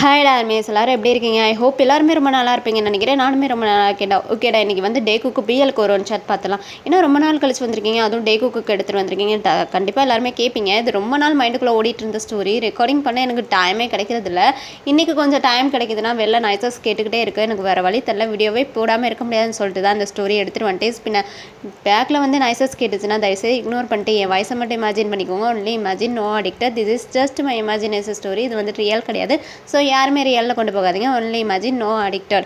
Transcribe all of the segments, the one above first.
Hi டார்மேஸ் எல்லாரும் எப்படி இருக்கீங்க? ஐ ஹோப் எல்லாருமே ரொம்ப நல்லா இருப்பீங்கன்னு நினைக்கிறேன். நானுமே ரொம்ப நல்லா இருக்கேன்டா. ஓகேடா, இன்றைக்கி வந்து டே குக்கு பிஎலுக்கு ஒரு சாட் பார்த்தலாம். ஏன்னா ரொம்ப நாள் கழிச்சு வந்திருக்கீங்க, அதுவும் டே குக்கு எடுத்துகிட்டு வந்திருக்கீங்க. கண்டிப்பாக எல்லாருமே கேட்பீங்க. இது ரொம்ப நாள் மைண்டுக்குள்ளே ஓடிட்டு இருந்த ஸ்டோரி. ரெக்கார்டிங் பண்ண எனக்கு டைமே கிடைக்கிறதில்ல. இன்றைக்கி கொஞ்சம் டைம் கிடைக்குதுன்னா வெளில நாய்ஸஸ் கேட்டுக்கிட்டே இருக்குது. எனக்கு வேறு வழி தெரியல, வீடியோவே போடாமல் இருக்க முடியாதுன்னு சொல்லிட்டு தான் அந்த ஸ்டோரி எடுத்துகிட்டு வந்துட்டு பின்ன பேக்கில் வந்து நாய்ஸஸ் கேட்டுச்சுன்னா தயவுசெய்து இக்னோர் பண்ணிட்டு என் வாய்ஸை மட்டும் இமேஜின் பண்ணிக்கோங்க. Only imagine, no addicted. This is just my imagination story. இது வந்து ரியல் கிடையாது. ஸோ யாருமே ரியலில் கொண்டு போகாதீங்க. Only imagine, no addicted.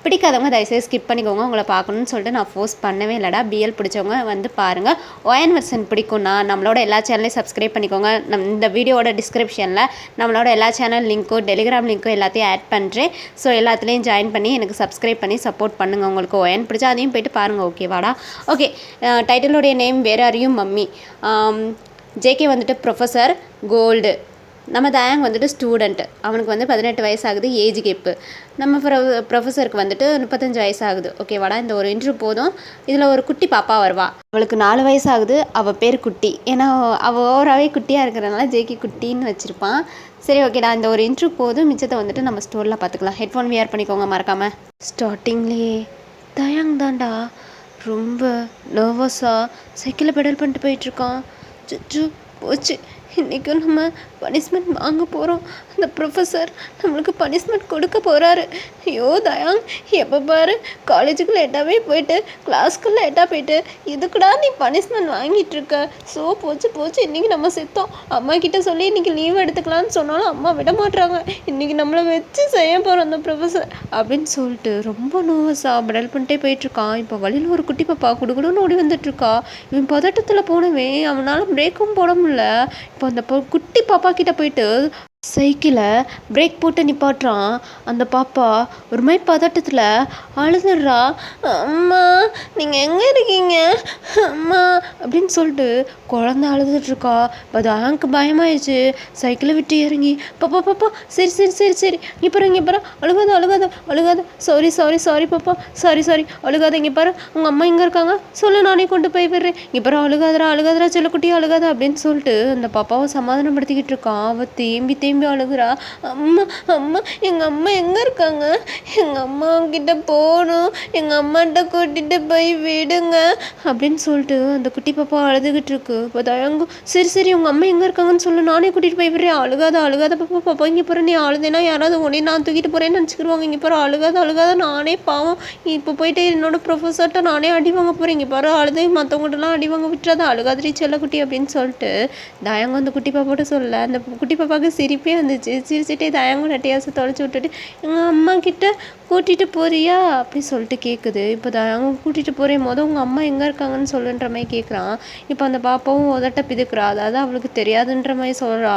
பிடிக்காதவங்க தயவுசெய்து ஸ்கிப் பண்ணிக்கோங்க. உங்களை பார்க்கணுன்னு சொல்லிட்டு நான் ஃபோர்ஸ் பண்ணவே இல்லைடா. பிஎல் பிடிச்சவங்க வந்து பாருங்கள். ஒயன் வெர்ஷன் பிடிக்கும்னா நம்மளோட எல்லா சேனலையும் சப்ஸ்கிரைப் பண்ணிக்கோங்க. இந்த வீடியோட டிஸ்கிரிப்ஷனில் நம்மளோட எல்லா சேனல் லிங்க்கும் டெலிகிராம் லிங்க்கும் எல்லாத்தையும் ஆட் பண்ணுறேன். ஸோ எல்லாத்துலேயும் ஜாயின் பண்ணி எனக்கு சப்ஸ்கிரைப் பண்ணி சப்போர்ட் பண்ணுங்கள். உங்களுக்கு ஒயன் பிடிச்சா அதையும் போய்ட்டு பாருங்கள். ஓகேவாடா? ஓகே, டைட்டிலோடைய name where are you mummy. JK வந்துட்டு ப்ரொஃபஸர், கோல்டு. நம்ம தயாங் வந்துட்டு ஸ்டூடெண்ட். அவனுக்கு வந்து 18 வயசு ஆகுது, ஏஜ் கேப்பு. நம்ம ப்ரொஃபஸருக்கு வந்துட்டு 35 வயசு ஆகுது. ஓகேவாடா? இந்த ஒரு இன்ட்ரு போதும். இதில் ஒரு குட்டி பாப்பா வருவா. அவளுக்கு 4 வயசு ஆகுது. அவள் பேர் குட்டி. ஏன்னா அவள் ஓவராகவே குட்டியாக இருக்கிறனால ஜேகே குட்டின்னு வச்சுருப்பான். சரி, ஓகேடா, இந்த ஒரு இன்ட்ரு போதும். மிச்சத்தை வந்துட்டு நம்ம ஸ்டோரில் பார்த்துக்கலாம். ஹெட்ஃபோன் வியர் பண்ணிக்கோங்க மறக்காமல். ஸ்டார்டிங்லேயே தயாங் தாண்டா ரொம்ப நர்வஸாக சைக்கிளில் பெடல் பண்ணிட்டு போயிட்டுருக்கான். சுச்சு போச்சு, இன்றைக்கி நம்ம பனிஷ்மெண்ட் வாங்க போகிறோம். அந்த ப்ரொஃபஸர் நம்மளுக்கு பனிஷ்மெண்ட் கொடுக்க போகிறாரு. ஐயோ தயாங், எப்போ பாரு காலேஜுக்கு லேட்டாகவே போயிட்டு கிளாஸ்க்கு லேட்டாக போயிட்டு இதுக்குடா நீ பனிஷ்மெண்ட் வாங்கிட்டுருக்க. ஸோ போச்சு போச்சு, இன்றைக்கி நம்ம செத்தோம். அம்மா கிட்டே சொல்லி இன்றைக்கி லீவ் எடுத்துக்கலான்னு சொன்னாலும் அம்மா விட மாட்டுறாங்க. இன்றைக்கி நம்மளை வச்சு செய்ய போகிறோம் அந்த ப்ரொஃபஸர் அப்படின்னு சொல்லிட்டு ரொம்ப நோவஸாக பெடல் பண்ணிட்டே போயிட்டுருக்கான். இப்போ வழியில் ஒரு குட்டி பாப்பா குடுகுடுன்னு ஓடி வந்துட்டுருக்கா. இவன் பதட்டத்தில் போனவே அவனால் பிரேக்கும் போட முடியல. இப்போ அந்த குட்டி பாப்பா கிட்ட போயிட்டு சைக்கிளை பிரேக் போட்டு நிப்பாட்டுறான். அந்த பாப்பா ஒரு மாதிரி பதட்டத்தில் அழுதுடுறா. அம்மா நீங்கள் எங்கே இருக்கீங்க அம்மா அப்படின்னு சொல்லிட்டு குழந்த அழுதுட்ருக்கா. அது ஆங்க்கு பயமாயிடுச்சு. சைக்கிளை விட்டு இறங்கி பாப்பா பாப்பா சரி சரி சரி சரி இங்கே பாரு அழுகாத அழுகாத அழுகாத சாரி சாரி சாரி பாப்பா சாரி சாரி அழுகாத. இங்கே பாரு உங்கள் அம்மா எங்கே இருக்காங்க சொல்லு, நானே கொண்டு போய் விடுறேன். இங்கே பாரு அழுகாதரா செல்லக்குட்டி அழுகாத அப்படின்னு சொல்லிட்டு அந்த பாப்பாவை சமாதானப்படுத்திக்கிட்டு இருக்கான். அவள் தேம்பி அழுகுறா. அம்மா அம்மா எங்கள் அம்மா எங்கே இருக்காங்க? எங்கள் அம்மா கிட்ட போகணும், எங்கள் அம்மாட்ட கூட்டிகிட்டு போய் விடுங்க அப்படின்னு சொல்லிட்டு அந்த குட்டி பாப்பா அழுதுகிட்டு இருக்கு. இப்போ தயங்கும் சரி சரி உங்கள் அம்மா எங்கே இருக்காங்கன்னு சொல்லு, நானே கூட்டிகிட்டு போய் விடுறேன். அழுகாத பாப்பா பாப்பா இங்கே போகிற, நீ அழுதேன்னா யாராவது உடனே நான் தூக்கிட்டு போகிறேன்னு நினச்சிக்கிடுவாங்க. இங்கே பாரு அழுகாத நானே பாவம் இப்போ போயிட்டு என்னோட ப்ரொஃபஸர்கிட்ட நானே அடி வாங்க போகிறேன். இங்கே பாரு அழுது மற்றவங்கள்ட்டலாம் அடி வாங்க விட்டுறாத, அழுகாதிரி செல்லக்குட்டி அப்படின்னு சொல்லிட்டு தயங்கம் அந்த குட்டி பாப்பாட்ட சொல்ல அந்த குட்டி பாப்பாவுக்கு சிரிப்பே வந்துச்சு. சிரிச்சுட்டே தயங்கம் நட்டையாசை தொலைச்சி விட்டுட்டு எங்கள் அம்மா கிட்ட கூட்டிகிட்டு போறியா அப்படி சொல்லிட்டு கேட்குது. இப்போ தயங்கம் கூட்டிகிட்டு போகிறேன், உங்கள் அம்மா எங்கே இருக்காங்கன்னு சொல்லுன்ற மாதிரி கேட்குறான். இப்போ அந்த பாப்பாவும் உதட்ட பிதுக்குறா. அதாவது அவளுக்கு தெரியாதுன்ற மாதிரி சொல்கிறா.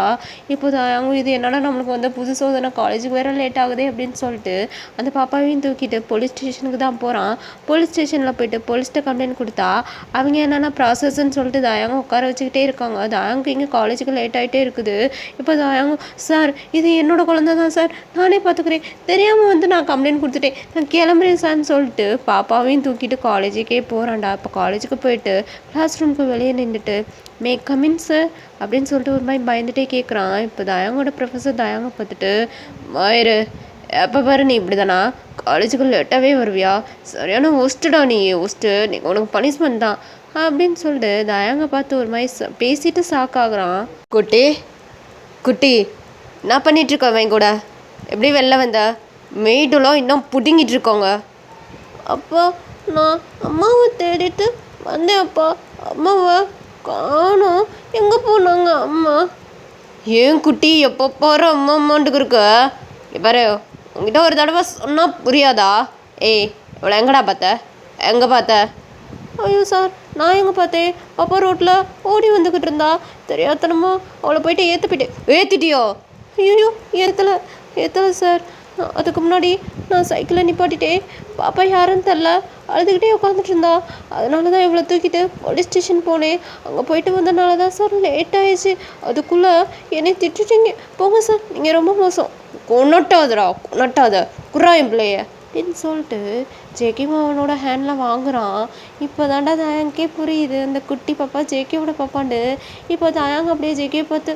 இப்போ தயங்கம் இது என்னடா நம்மளுக்கு வந்து புது சோதனை, காலேஜுக்கு வேறு லேட் ஆகுது அப்படின்னு சொல்லிட்டு அந்த பாப்பாவையும் தூக்கிட்டு போலீஸ் ஸ்டேஷனுக்கு தான் போகிறான். போலீஸ் ஸ்டேஷனில் போயிட்டு போலீஸ்கிட்ட கம்ப்ளைண்ட் கொடுத்தா அவங்க என்னென்னா ப்ராசஸ்ன்னு சொல்லிட்டு தயங்கம் உட்கார வச்சுக்கிட்டே இருக்காங்க. தயங்கம் இங்கே காலேஜுக்கு லேட் ஆகிட்டே இருக்குது. இப்போ தயங்கம் சார் இது என்னோட குழந்தை தான் சார், நானே பார்த்துக்கிறேன், தெரியாமல் வந்து நான் கம்ப்ளைண்ட் கொடுத்துட்டேன், நான் கிளம்புறேன் சார்ன்னு சொல்லிட்டு பாப்பாவையும் தூக்கிட்டு காலேஜுக்கே போகிறான்டா. இப்போ காலேஜுக்கு போயிட்டு கிளாஸ் ரூமுக்கு வெளியே நின்றுட்டு மே கமின் சார் அப்படின்னு சொல்லிட்டு ஒரு மாதிரி பயந்துகிட்டே கேட்குறான். இப்போ தயாங்கோட ப்ரொஃபஸர் தயாங்க பார்த்துட்டு மாயிரு எப்போ பாரு நீ இப்படி தானா, காலேஜுக்கு லேட்டாகவே வருவியா, சரியான ஒஸ்ட்டுடா நீ ஒஸ்ட்டு, நீங்கள் உனக்கு பனிஷ்மெண்ட் தான் அப்படின்னு சொல்லிட்டு தயாங்க பார்த்து ஒரு மாதிரி பேசிட்டு ஷாக்காகிறான். குட்டி என்ன பண்ணிகிட்ருக்க அவன் கூட, எப்படி வெளில வந்த? மெய்டெல்லாம் இன்னும் பிடுங்கிட்டு இருக்கோங்க. அப்பா நான் அம்மாவை தேடிட்டு வந்தேன் அப்பா, அம்மாவை காணோம், எங்கே போனாங்க அம்மா? ஏன் குட்டி எப்போ பாரு அம்மா அம்மாண்டுக்கு இருக்க? பாரு உங்ககிட்ட ஒரு தடவை சொன்னால் புரியாதா? ஏய் இவ்வளோ எங்கடா எங்கே பார்த்த? ஐயோ சார் நான் எங்கே பார்த்தேன், பாப்பா ரோட்டில் ஓடி வந்துக்கிட்டு இருந்தா, தெரியாதனமா அவளை போயிட்டு ஏற்றிட்டியோ? ஐயோ ஏற்றலை சார், அதுக்கு முன்னாடி நான் சைக்கிளை நிப்பாட்டிட்டேன், பாப்பா யாருன்னு தெரில அழுதுகிட்டே உட்காந்துட்டு இருந்தா, அதனால தான் இவ்வளோ தூக்கிட்டு போலீஸ் ஸ்டேஷன் போனேன். அங்கே போயிட்டு வந்தனால தான் சார் லேட் ஆகிடுச்சு, அதுக்குள்ளே என்னை திட்டுட்டீங்க, போங்க சார் நீங்கள் ரொம்ப மோசம். கொண்டாட்டாத குறா என் பிள்ளைய அப்படின்னு சொல்லிட்டு ஜேகேவும் அவனோட ஹேண்டில் வாங்குறான். இப்போ தாண்டா தயாங்கே புரியுது அந்த குட்டி பாப்பா ஜேகேவோட பாப்பாண்டு. இப்போ தயாங்க அப்படியே ஜேகே பார்த்து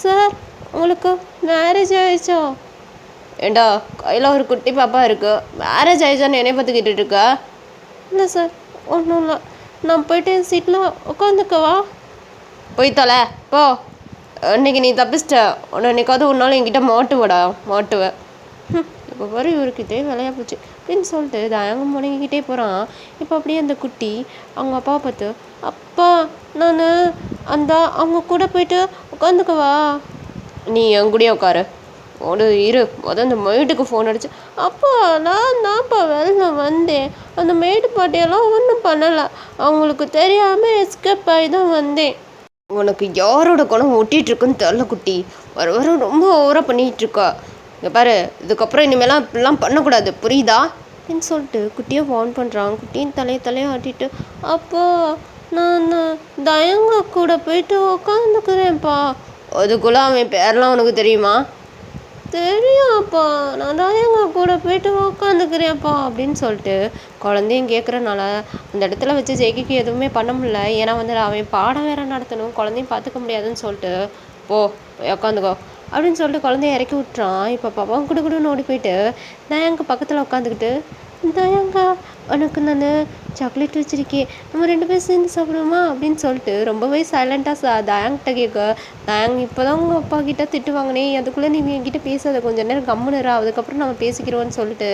சார் உங்களுக்கு மேரேஜ் ஆகிடுச்சா? ஏண்டா கையில் ஒரு குட்டி பாப்பா இருக்கு, மேரேஜ் ஆயிடுச்சான்னு என்னை பார்த்து கேட்டுட்டு இருக்கா? இல்லை சார், ஒன்றும் இல்லை. நான் போயிட்டு என் சீட்டில் உட்காந்துக்கவா? போய் தொலை போ. இன்னைக்கு நீ தப்பிச்சிட்ட. உன்னை என்னைக்காவது ஒரு நாள் என்கிட்ட மாட்டுவேன். இப்போ வர இவருக்கிட்டே விளையா போச்சு அப்படின்னு சொல்லிட்டு தயங்கம் முடங்கிக்கிட்டே போகிறான். இப்போ அப்படியே அந்த குட்டி அவங்க அப்பாவை பார்த்து, அப்பா நான் அவங்க கூட போயிட்டு உட்காந்துக்கவா? நீ என் கூடயே உட்காரு. இரு அந்த மெய்டுக்கு ஃபோன் அடிச்சு, அப்பா நான் தான்ப்பா வெளில வந்தேன், அந்த மெய்டு பாட்டியெல்லாம் ஒன்றும் பண்ணலை, அவங்களுக்கு தெரியாமல் எஸ்கேப் ஆகி தான் வந்தேன். உனக்கு யாரோட குணம் ஒட்டிகிட்ருக்குன்னு தெரில குட்டி, வர ரொம்ப ஓவராக பண்ணிகிட்ருக்கா. இங்கே பாரு, இதுக்கப்புறம் இனிமேலாம் இப்படிலாம் பண்ணக்கூடாது, புரியுதா அப்படின்னு சொல்லிட்டு குட்டியை வார்ன் பண்ணுறான். குட்டியும் தலையை ஆட்டிட்டு, அப்பா நான் தயங்கா கூட போயிட்டு உக்காந்துக்கிறேன்ப்பா. அதுக்குள்ளே அவன் பேரெலாம் உனக்கு தெரியுமா? தெரியாப்பா, நான் தயங்கா கூட போயிட்டு உக்காந்துக்கிறேன்ப்பா அப்படின்னு சொல்லிட்டு குழந்தையும் கேட்குறனால அந்த இடத்துல வச்சு ஜெய்கிக்கு எதுவுமே பண்ண முடியல. ஏன்னா அவன் பாடம் வேற நடத்தணும், குழந்தையும் பார்த்துக்க முடியாதுன்னு சொல்லிட்டு போ உக்காந்துக்கோ அப்படின்னு சொல்லிட்டு குழந்தைய இறக்கி விட்டுறான். இப்போ பாப்பாவும் குடுன்னு ஓடி போயிட்டு தயங்கா பக்கத்தில் உட்காந்துக்கிட்டு, தயங்கா உனக்கு நான் சாக்லேட் வச்சுருக்கேன், நம்ம 2 பேரும் சேர்ந்து சாப்பிடுவோமா அப்படின்னு சொல்லிட்டு ரொம்பவே சைலண்ட்டாக தயங்கிட்ட கேட்க, தயங் இப்போ தான் உங்கள் அப்பா கிட்ட திட்டு வாங்கினே, அதுக்குள்ளே நீ என்கிட்ட பேசாத, கொஞ்சம் நேரம் கம்முனுறா, அதுக்கப்புறம் நம்ம பேசிக்கிறோன்னு சொல்லிட்டு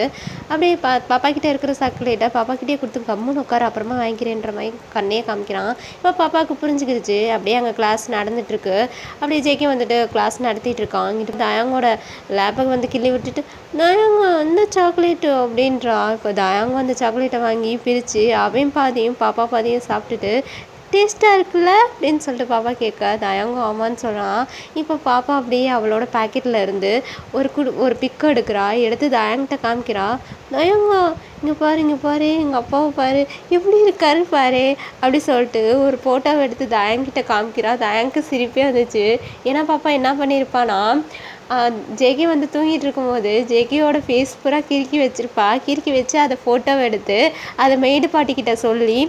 அப்படியே பாப்பா கிட்டே இருக்கிற சாக்லேட்டை பாப்பாக்கிட்டே கொடுத்து கம்முன்னு உட்கார, அப்புறமா வாங்கிக்கிறேன்ற மாதிரி கண்ணையே காமிக்கிறான். இப்போ பாப்பாவுக்கு புரிஞ்சுக்கிடுச்சு. அப்படியே அங்கே கிளாஸ் நடந்துட்டுருக்கு. அப்படியே ஜேகே வந்துட்டு கிளாஸ் நடத்திட்டு இருக்கான். இங்கிட்ட தயங்கோட லேப்பை கிள்ளி விட்டுட்டு, தயங்க அந்த சாக்லேட்டு அப்படின்றா. இப்போ தயங்க அந்த சாக்லேட்டை வாங்கி பிரித்து அவன் பாதியும் பாப்பா பாதியும் சாப்பிட்டுட்டு, டேஸ்ட்டாக இருக்குல்ல அப்படின்னு சொல்லிட்டு பாப்பா கேட்க, தயங்க ஆமான்னு சொல்கிறான். இப்போ பாப்பா அப்படியே அவளோட பேக்கெட்டில் இருந்து ஒரு பிக் எடுக்கிறா, எடுத்து தயங்கிட்ட காமிக்கிறா. தயங்கா இங்கே பாரு எங்கள் அப்பாவை பாரு எப்படி இருக்காரு பாரு அப்படி சொல்லிட்டு ஒரு ஃபோட்டோவை எடுத்து தயங்கிட்ட காமிக்கிறா. தயங்கு சிரிப்பே வந்துச்சு. ஏன்னா பாப்பா என்ன பண்ணியிருப்பானா, ஜேகே தூங்கிட்டு இருக்கும்போது ஜேகேயோட ஃபேஸ் பூரா கிறுக்கி வச்சு அதை ஃபோட்டோவை எடுத்து அதை மெய்டு பாட்டிக்கிட்ட சொல்லி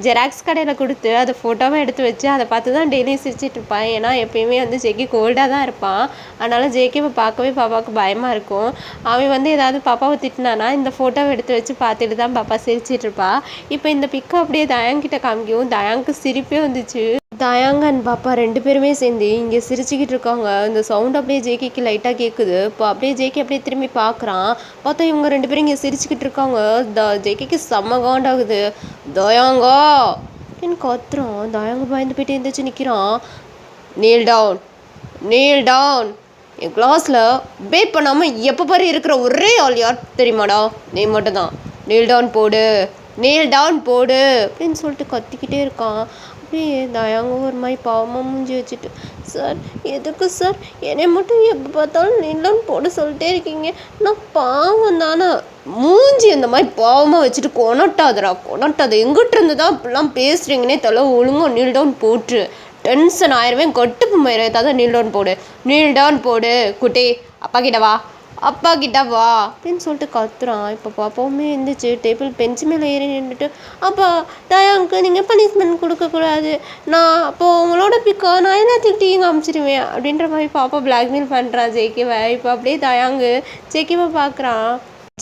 ஜெராக்ஸ் கடையில் கொடுத்து அதை ஃபோட்டோவை எடுத்து வச்சு அதை பார்த்து தான் டெய்லியும் சிரிச்சிட்டு இருப்பான். ஏன்னா எப்பயுமே ஜேகே கோல்டாக தான் இருப்பான். அதனால் ஜேகேவை பார்க்கவே பாப்பாவுக்கு பயமாக இருக்கும். அவன் ஏதாவது பாப்பாவை திட்டினானா இந்த ஃபோட்டோவை எடுத்து வச்சு பார்த்துட்டு தான் பாப்பா சிரிச்சிட்டு இருப்பா. இப்போ இந்த பிக்கை அப்படியே தயாங்கிட்ட காமிக்கவும் தயாங்க்கு சிரிப்பே வந்துச்சு. தயாங்க அண்ட் பாப்பா 2 பேருமே சேர்ந்து இங்கே சிரிச்சுக்கிட்டு இருக்காங்க. இந்த சவுண்ட் அப்படியே ஜேகேக்கு லைட்டாக கேட்குது. இப்போ அப்படியே ஜேகே அப்படியே திரும்பி பார்க்குறான். பார்த்தா இவங்க 2 பேரும் இங்கே சிரிச்சுக்கிட்டு இருக்காங்க. ஜேகேக்கு செம்ம காண்டாகுது. தயாங்கா அப்படின்னு கத்துறான். தயாங்க பயந்து போயிட்டு எழுந்திரிச்சு நிற்கிறான். Kneel down. என் கிளாஸில் பே பண்ணாமல் எப்போ பாரு இருக்கிற ஒரே ஆள் யார் தெரியுமாடா? நீ மட்டும்தான். நீல் டவுன் போடு அப்படின்னு சொல்லிட்டு கத்திக்கிட்டே இருக்கான். அப்படியே தயாங்க ஒரு மாதிரி பாவமாக மூஞ்சி வச்சுட்டு, சார் எதுக்கு சார் என்னை மட்டும் எப்போ பார்த்தாலும் நீலாம் போட சொல்லிட்டே இருக்கீங்க, நான் பாவம் தானே. மூஞ்சி அந்த மாதிரி பாவமாக வச்சுட்டு கொணட்டாத எங்கிட்ட இருந்து தான் இப்படிலாம் பேசுகிறீங்கன்னே தலை. ஒழுங்காக நீல் டவுன் போட்டு டென்ஷன் ஆயிடுவேன், கட்டுப்பு மயிரை தான் நீல் டவுன் போடு குட்டி, அப்பா கிட்ட வா அப்படின்னு சொல்லிட்டு கத்துறான். இப்போ பாப்பாவுமே இருந்துச்சு டேபிள் பெஞ்சு மேலே ஏறி நின்றுட்டு, அப்பா தயாங்க்கு நீங்கள் பனிஷ்மெண்ட் கொடுக்கக்கூடாது, நான் அப்போ உங்களோட பிக்கா நான் எல்லாத்துக்கிட்டையும் காமிச்சிடுவேன் அப்படின்ற மாதிரி பாப்பா பிளாக்மெயில் பண்ணுறான் ஜேகேவை. இப்போ அப்படியே தயாங்கு ஜேகேவை பார்க்குறான்.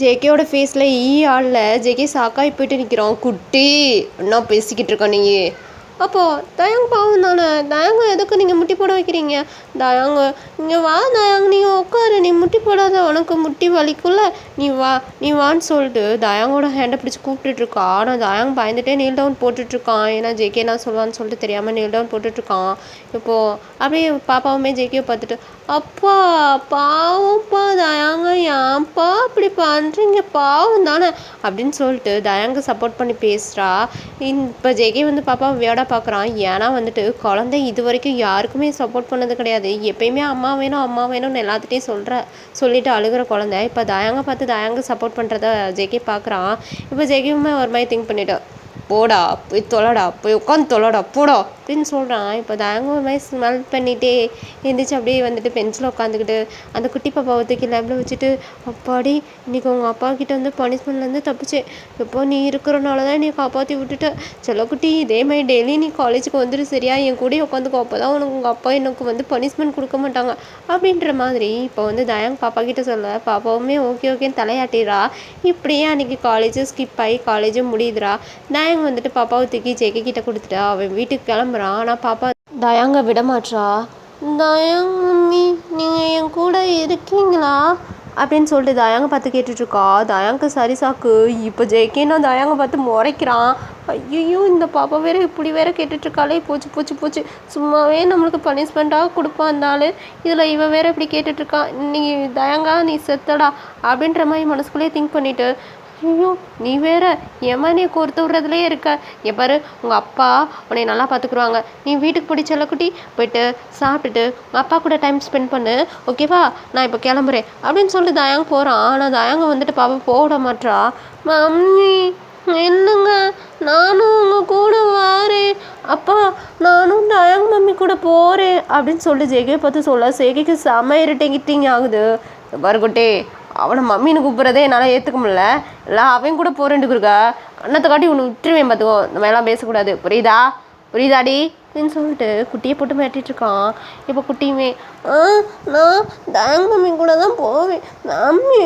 ஜேகேவோட ஃபேஸில் ஆளில் ஜேகே சாக்காய் போயிட்டு நிற்கிறான். குட்டி என்ன பேசிக்கிட்டு இருக்கான் நீ? அப்போது தயாங்க பாவம் தானே. தயாங்க எதுக்கு நீங்கள் முட்டி போட வைக்கிறீங்க? தயாங்க இங்கே வா, தயாங்க நீங்கள் உட்காரு, நீ முட்டி போடாத, உனக்கு முட்டி வலிக்குள்ள, நீ வான்னு சொல்லிட்டு தயாங்கோட ஹேண்டை பிடிச்சி கூப்பிட்டுட்ருக்கா. ஆனால் தயாங்க பயந்துட்டே நீல் டவுன் போட்டுட்ருக்கான். ஏன்னா ஜேகே என்ன சொல்லுவான்னு சொல்லிட்டு தெரியாமல் நீல் டவுன் போட்டுட்ருக்கான். இப்போது அப்படியே பாப்பாவுமே ஜேகேவை பார்த்துட்டு, அப்பா பாவம்ப்பா தயாங்க, ஏன்ப்பா அப்படி பண்ணுறீங்க, பாவம் தானே அப்படின்னு சொல்லிட்டு தயாங்க சப்போர்ட் பண்ணி பேசுகிறா. இப்போ ஜேகே பாப்பாவை வியாடாக பார்க்குறான். ஏன்னா குழந்தை இது வரைக்கும் யாருக்குமே சப்போர்ட் பண்ணது கிடையாது. எப்பயுமே அம்மா வேணும்னு எல்லாத்துட்டையும் சொல்லிட்டு அழுகிற குழந்தை. இப்போ தயாங்க பார்த்து தயாங்க சப்போர்ட் பண்ணுறத ஜேகே பார்க்குறான். இப்போ ஜேகேவுமே ஒரு மாதிரி திங்க் பண்ணிவிட்டு, போடா போய் தொலைடா போய் உட்காந்து தொலைடா போடா அப்படின்னு சொல்கிறான். இப்போ தயங்க ஒரு மாதிரி ஸ்மெல் பண்ணிகிட்டே எழுந்திரிச்சு அப்படியே வந்துட்டு பெஞ்சில் உட்காந்துக்கிட்டு அந்த குட்டி பாப்பாவை தூக்கி லேபில் வச்சுட்டு, அப்பாடி இன்றைக்கி உங்கள் அப்பா கிட்ட வந்து பனிஷ்மெண்ட்லேருந்து தப்பிச்சேன். எப்போ நீ இருக்கிறனால தான் நீ காப்பாற்றி விட்டுட்ட செல்லக்குட்டி. இதே மாதிரி டெய்லி நீ காலேஜுக்கு வந்துட்டு சரியா என் கூட உட்காந்துக்கோ, அப்போ தான் உனக்கு உங்கள் அப்பா எனக்கு வந்து பனிஷ்மெண்ட் கொடுக்க மாட்டாங்க அப்படின்ற மாதிரி இப்போ வந்து தயங்க பாப்பா கிட்ட சொல்ல, பாப்பாவுமே ஓகே ஓகேன்னு தலையாட்டிடுறா. இப்படியே அன்றைக்கி காலேஜும் ஸ்கிப் ஆகி காலேஜும் முடியுதுரா. தயங்க வந்துட்டு பாப்பாவை தூக்கி ஜேகே கிட்ட கொடுத்துட்டா. அவன் வீட்டுக்கு கிளம்புறான். ஆனால் பாப்பா தயங்க விடமாட்றா. தயங் மம்மி நீங்கள் என் கூட இருக்கீங்களா அப்படின்னு சொல்லிட்டு தயங்க பார்த்து கேட்டுட்ருக்கா. தயங்கு சரி சாக்கு. இப்போ ஜேகேன்னா தயங்க பார்த்து முறைக்கிறான். ஐயோ இந்த பாப்பா வேற இப்படி வேற கேட்டுட்ருக்காளே, போச்சு போச்சு போச்சு. சும்மாவே நம்மளுக்கு பனிஷ்மெண்ட்டாக கொடுப்பான் அந்த ஆள், இதில் இவன் வேற இப்படி கேட்டுட்ருக்கான். நீ தயங்கா நீ செத்தடா அப்படின்ற மாதிரி மனசுக்குள்ளேயே திங்க் பண்ணிவிட்டு, ஐயோ நீ வேற ஏமா நீ கோர்த்து விட்றதுலே இருக்க. பாரு உங்கள் அப்பா உன்னை நல்லா பார்த்துக்குருவாங்க. நீ வீட்டுக்கு போய் செல்லக்குட்டி போயிட்டு சாப்பிட்டுட்டு உங்கள் அப்பா கூட டைம் ஸ்பெண்ட் பண்ணு, ஓகேவா? நான் இப்போ கிளம்புறேன் அப்படின்னு சொல்லிட்டு தயங்க போகிறான். ஆனால் தயங்க வந்துட்டு பாப்பா போட மாட்றா. மம்மி இல்லைங்க, நானும் உங்கள் கூட வாரேன். அப்பா நானும் தயங்க மம்மி கூட போகிறேன் அப்படின்னு சொல்லிட்டு ஜெகே பார்த்து சொல்ல, ஜெகேக்கு செம இரிட்டேட்டிங் ஆகுது. பாருக்குட்டே அவனை மம்மின்னு கூப்பிட்றதே என்னால் ஏற்றுக்க முடியல, இல்லை அவன் கூட போகிறேன்ட்டு இருக்கா. கண்ணத்தை காட்டி ஒன்று விட்டுருவேன் பார்த்துக்கோ, இந்த மாதிரிலாம் பேசக்கூடாது, புரியுதாடி அப்படின்னு சொல்லிட்டு குட்டியை போட்டு மிரட்டிகிட்ருக்கான். இப்போ குட்டியுமே நான் தயங்க மம்மி கூட தான் போவேன். மம்மி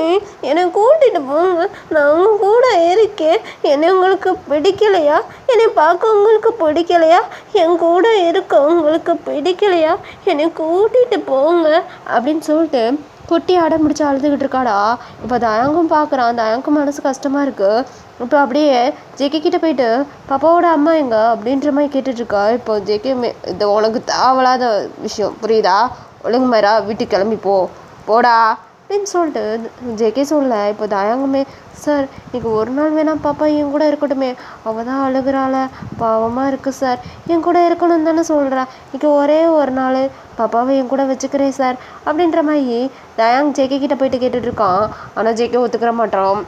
என்னை கூட்டிகிட்டு போங்க, நான் உங்க கூட இருக்கேன். என்னை உங்களுக்கு பிடிக்கலையா? என்னை பார்க்க உங்களுக்கு பிடிக்கலையா? என் கூட இருக்க உங்களுக்கு பிடிக்கலையா? என்னை கூட்டிகிட்டு போங்க அப்படின்னு சொல்லிட்டு குட்டி அடம் பிடிச்சி அழுதுகிட்டு இருக்காடா. இப்போ தயங்கும் பார்க்குறான். தயங்கும் மனசு கஷ்டமாக இருக்குது. இப்போ அப்படியே ஜேகே கிட்ட போயிட்டு பாப்பாவோட அம்மா எங்க அப்படின்ற மாதிரி கேட்டுட்ருக்கா. இப்போ ஜேகே இது உனக்கு தேவையில்லாத விஷயம், புரியுதா? ஒழுங்கு மாதிரா வீட்டுக்கு கிளம்பி போடா அப்படின்னு சொல்லிட்டு ஜேகே சொல்ல. இப்போ தயங்குமே, சார் இன்னைக்கு ஒரு நாள் வேணாம் பாப்பா என் கூட இருக்கட்டுமே, அவள் தான் அழுகிறாள, பாவமாக இருக்குது சார், என் கூட இருக்கணும்னு தானே சொல்கிறா. இன்னைக்கு ஒரே ஒரு நாள் பாப்பாவை என் கூட வச்சுக்கிறேன் சார் அப்படின்ற மாதிரி தயாங் ஜேகே கிட்ட போயிட்டு கேட்டுட்ருக்கான். ஆனால் ஜேகே ஒத்துக்கிற மாட்டான்.